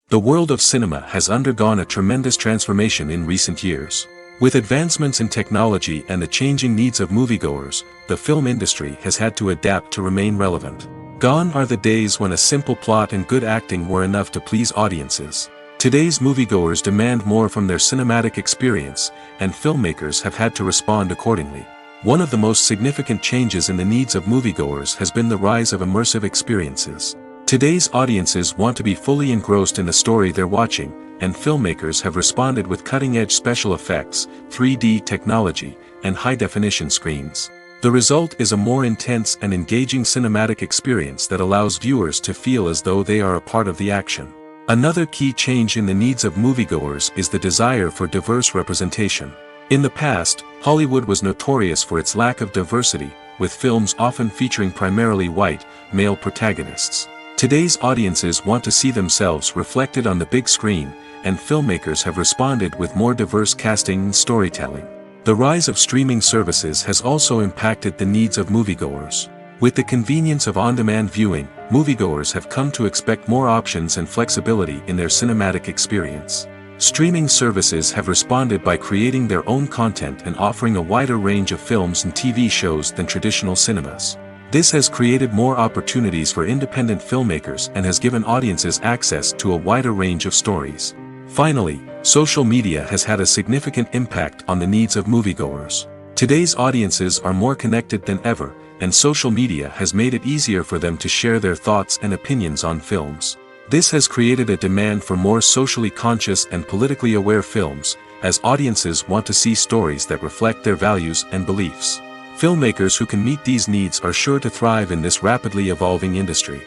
The world of cinema has undergone a tremendous transformation in recent years. With advancements in technology and the changing needs of moviegoers, the film industry has had to adapt to remain relevant. Gone are the days when a simple plot and good acting were enough to please audiences. Today's moviegoers demand more from their cinematic experience, and filmmakers have had to respond accordingly. One of the most significant changes in the needs of moviegoers has been the rise of immersive experiences. Today's audiences want to be fully engrossed in the story they're watching, and filmmakers have responded with cutting-edge special effects, 3D technology, and high-definition screens. The result is a more intense and engaging cinematic experience that allows viewers to feel as though they are a part of the action. Another key change in the needs of moviegoers is the desire for diverse representation. In the past, Hollywood was notorious for its lack of diversity, with films often featuring primarily white, male protagonists. Today's audiences want to see themselves reflected on the big screen, and filmmakers have responded with more diverse casting and storytelling. The rise of streaming services has also impacted the needs of moviegoers. With the convenience of on-demand viewing, moviegoers have come to expect more options and flexibility in their cinematic experience. Streaming services have responded by creating their own content and offering a wider range of films and TV shows than traditional cinemas. This has created more opportunities for independent filmmakers and has given audiences access to a wider range of stories. Finally, social media has had a significant impact on the needs of moviegoers. Today's audiences are more connected than ever, and social media has made it easier for them to share their thoughts and opinions on films. This has created a demand for more socially conscious and politically aware films, as audiences want to see stories that reflect their values and beliefs. Filmmakers who can meet these needs are sure to thrive in this rapidly evolving industry.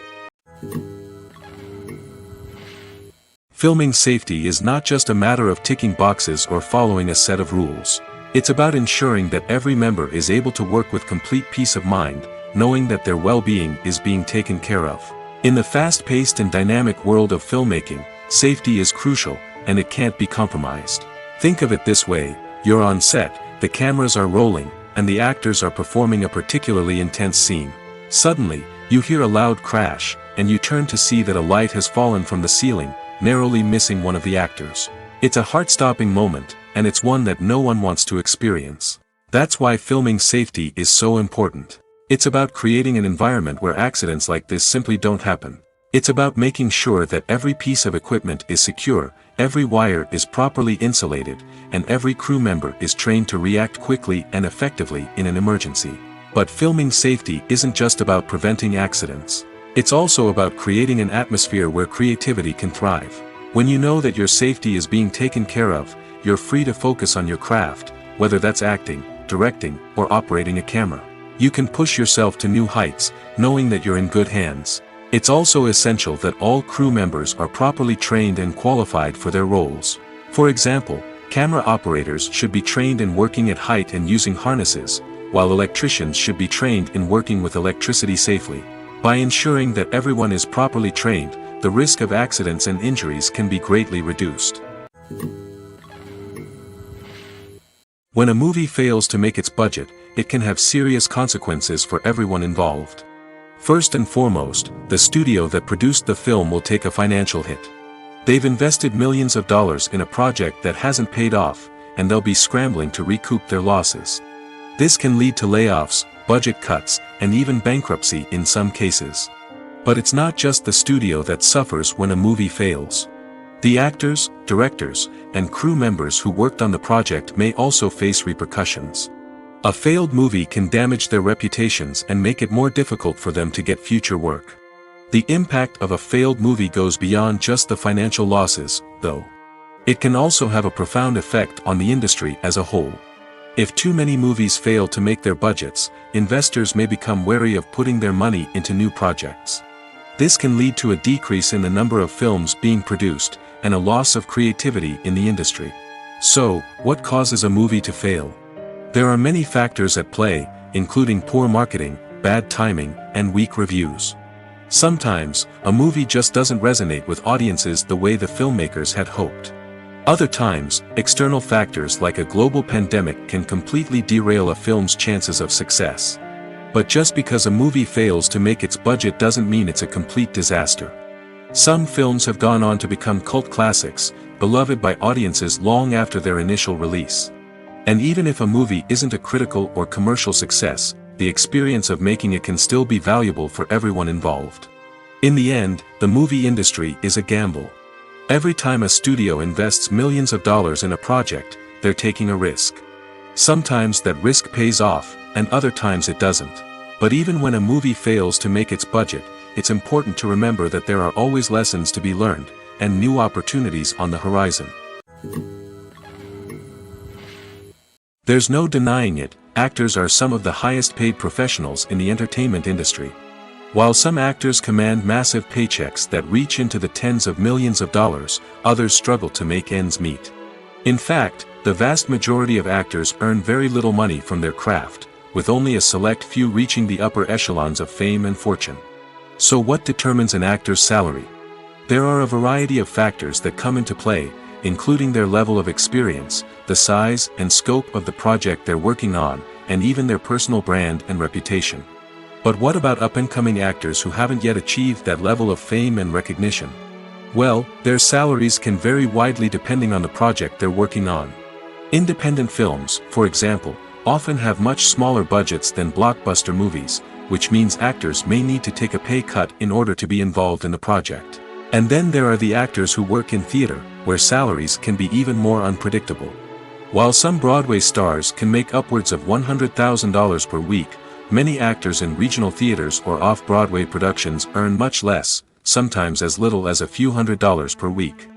Filming safety is not just a matter of ticking boxes or following a set of rules. It's about ensuring that every member is able to work with complete peace of mind, knowing that their well-being is being taken care of. In the fast-paced and dynamic world of filmmaking, safety is crucial, and it can't be compromised. Think of it this way: you're on set, the cameras are rolling, and the actors are performing a particularly intense scene. Suddenly, you hear a loud crash, and you turn to see that a light has fallen from the ceiling, narrowly missing one of the actors. It's a heart-stopping moment, and it's one that no one wants to experience. That's why filming safety is so important. It's about creating an environment where accidents like this simply don't happen. It's about making sure that every piece of equipment is secure, every wire is properly insulated, and every crew member is trained to react quickly and effectively in an emergency. But filming safety isn't just about preventing accidents. It's also about creating an atmosphere where creativity can thrive. When you know that your safety is being taken care of, you're free to focus on your craft, whether that's acting, directing, or operating a camera. You can push yourself to new heights, knowing that you're in good hands. It's also essential that all crew members are properly trained and qualified for their roles. For example, camera operators should be trained in working at height and using harnesses, while electricians should be trained in working with electricity safely. By ensuring that everyone is properly trained, the risk of accidents and injuries can be greatly reduced. When a movie fails to make its budget, it can have serious consequences for everyone involved. First and foremost, the studio that produced the film will take a financial hit. They've invested millions of dollars in a project that hasn't paid off, and they'll be scrambling to recoup their losses. This can lead to layoffs, budget cuts, and even bankruptcy in some cases. But it's not just the studio that suffers when a movie fails. The actors, directors, and crew members who worked on the project may also face repercussions. A failed movie can damage their reputations and make it more difficult for them to get future work. The impact of a failed movie goes beyond just the financial losses, though. It can also have a profound effect on the industry as a whole. If too many movies fail to make their budgets, investors may become wary of putting their money into new projects. This can lead to a decrease in the number of films being produced, and a loss of creativity in the industry. So, what causes a movie to fail? There are many factors at play, including poor marketing, bad timing, and weak reviews. Sometimes, a movie just doesn't resonate with audiences the way the filmmakers had hoped. Other times, external factors like a global pandemic can completely derail a film's chances of success. But just because a movie fails to make its budget doesn't mean it's a complete disaster. Some films have gone on to become cult classics, beloved by audiences long after their initial release. And even if a movie isn't a critical or commercial success, the experience of making it can still be valuable for everyone involved. In the end, the movie industry is a gamble. Every time a studio invests millions of dollars in a project, they're taking a risk. Sometimes that risk pays off, and other times it doesn't. But even when a movie fails to make its budget, it's important to remember that there are always lessons to be learned, and new opportunities on the horizon. There's no denying it, actors are some of the highest paid professionals in the entertainment industry. While some actors command massive paychecks that reach into the tens of millions of dollars, others struggle to make ends meet. In fact, the vast majority of actors earn very little money from their craft, with only a select few reaching the upper echelons of fame and fortune. So what determines an actor's salary? There are a variety of factors that come into play, including their level of experience, the size and scope of the project they're working on, and even their personal brand and reputation. But what about up-and-coming actors who haven't yet achieved that level of fame and recognition? Well, their salaries can vary widely depending on the project they're working on. Independent films, for example, often have much smaller budgets than blockbuster movies, which means actors may need to take a pay cut in order to be involved in the project. And then there are the actors who work in theater, where salaries can be even more unpredictable. While some Broadway stars can make upwards of $100,000 per week, many actors in regional theaters or off-Broadway productions earn much less, sometimes as little as a few $100s per week.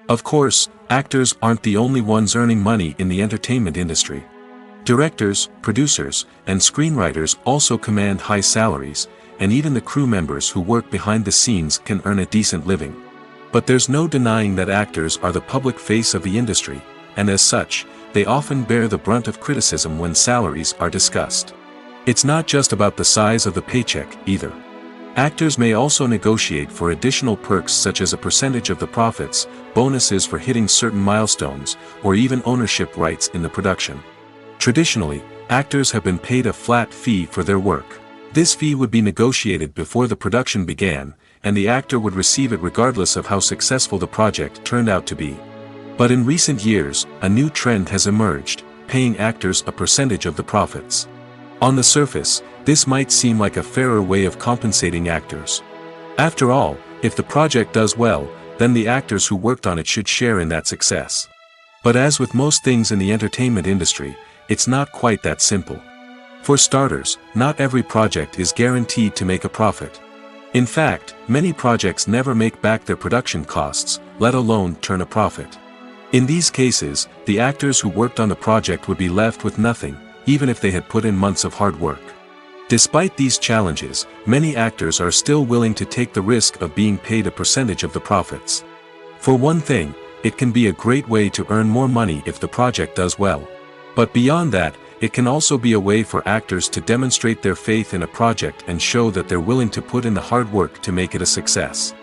Of course, actors aren't the only ones earning money in the entertainment industry. Directors, producers, and screenwriters also command high salaries, and even the crew members who work behind the scenes can earn a decent living. But there's no denying that actors are the public face of the industry, and as such, they often bear the brunt of criticism when salaries are discussed. It's not just about the size of the paycheck, either. Actors may also negotiate for additional perks such as a percentage of the profits, bonuses for hitting certain milestones, or even ownership rights in the production. Traditionally, actors have been paid a flat fee for their work. This fee would be negotiated before the production began, and the actor would receive it regardless of how successful the project turned out to be. But in recent years, a new trend has emerged, paying actors a percentage of the profits. On the surface, this might seem like a fairer way of compensating actors. After all, if the project does well, then the actors who worked on it should share in that success. But as with most things in the entertainment industry, it's not quite that simple. For starters, not every project is guaranteed to make a profit. In fact, many projects never make back their production costs, let alone turn a profit. In these cases, the actors who worked on the project would be left with nothing, even if they had put in months of hard work. Despite these challenges, many actors are still willing to take the risk of being paid a percentage of the profits. For one thing, it can be a great way to earn more money if the project does well. But beyond that, it can also be a way for actors to demonstrate their faith in a project and show that they're willing to put in the hard work to make it a success.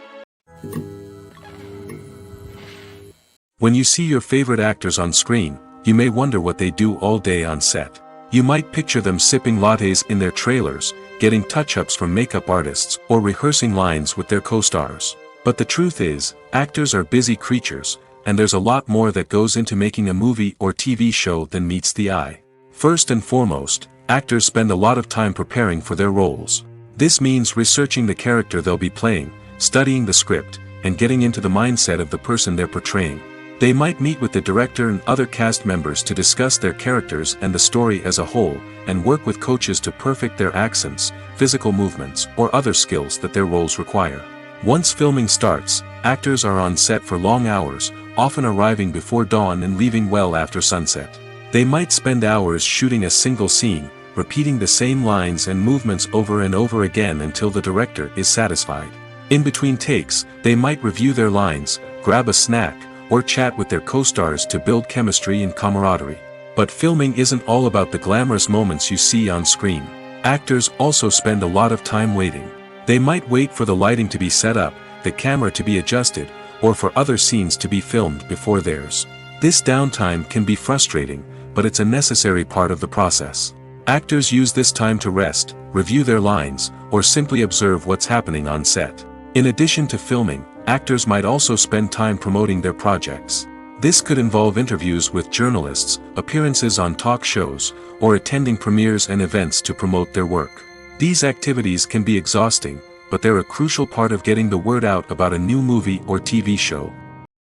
When you see your favorite actors on screen, you may wonder what they do all day on set. You might picture them sipping lattes in their trailers, getting touch-ups from makeup artists, or rehearsing lines with their co-stars. But the truth is, actors are busy creatures, and there's a lot more that goes into making a movie or TV show than meets the eye. First and foremost, actors spend a lot of time preparing for their roles. This means researching the character they'll be playing, studying the script, and getting into the mindset of the person they're portraying. They might meet with the director and other cast members to discuss their characters and the story as a whole, and work with coaches to perfect their accents, physical movements, or other skills that their roles require. Once filming starts, actors are on set for long hours, often arriving before dawn and leaving well after sunset. They might spend hours shooting a single scene, repeating the same lines and movements over and over again until the director is satisfied. In between takes, they might review their lines, grab a snack, or chat with their co-stars to build chemistry and camaraderie. But filming isn't all about the glamorous moments you see on screen. Actors also spend a lot of time waiting. They might wait for the lighting to be set up, the camera to be adjusted, or for other scenes to be filmed before theirs. This downtime can be frustrating, but it's a necessary part of the process. Actors use this time to rest, review their lines, or simply observe what's happening on set. In addition to filming, actors might also spend time promoting their projects. This could involve interviews with journalists, appearances on talk shows, or attending premieres and events to promote their work. These activities can be exhausting, but they're a crucial part of getting the word out about a new movie or TV show.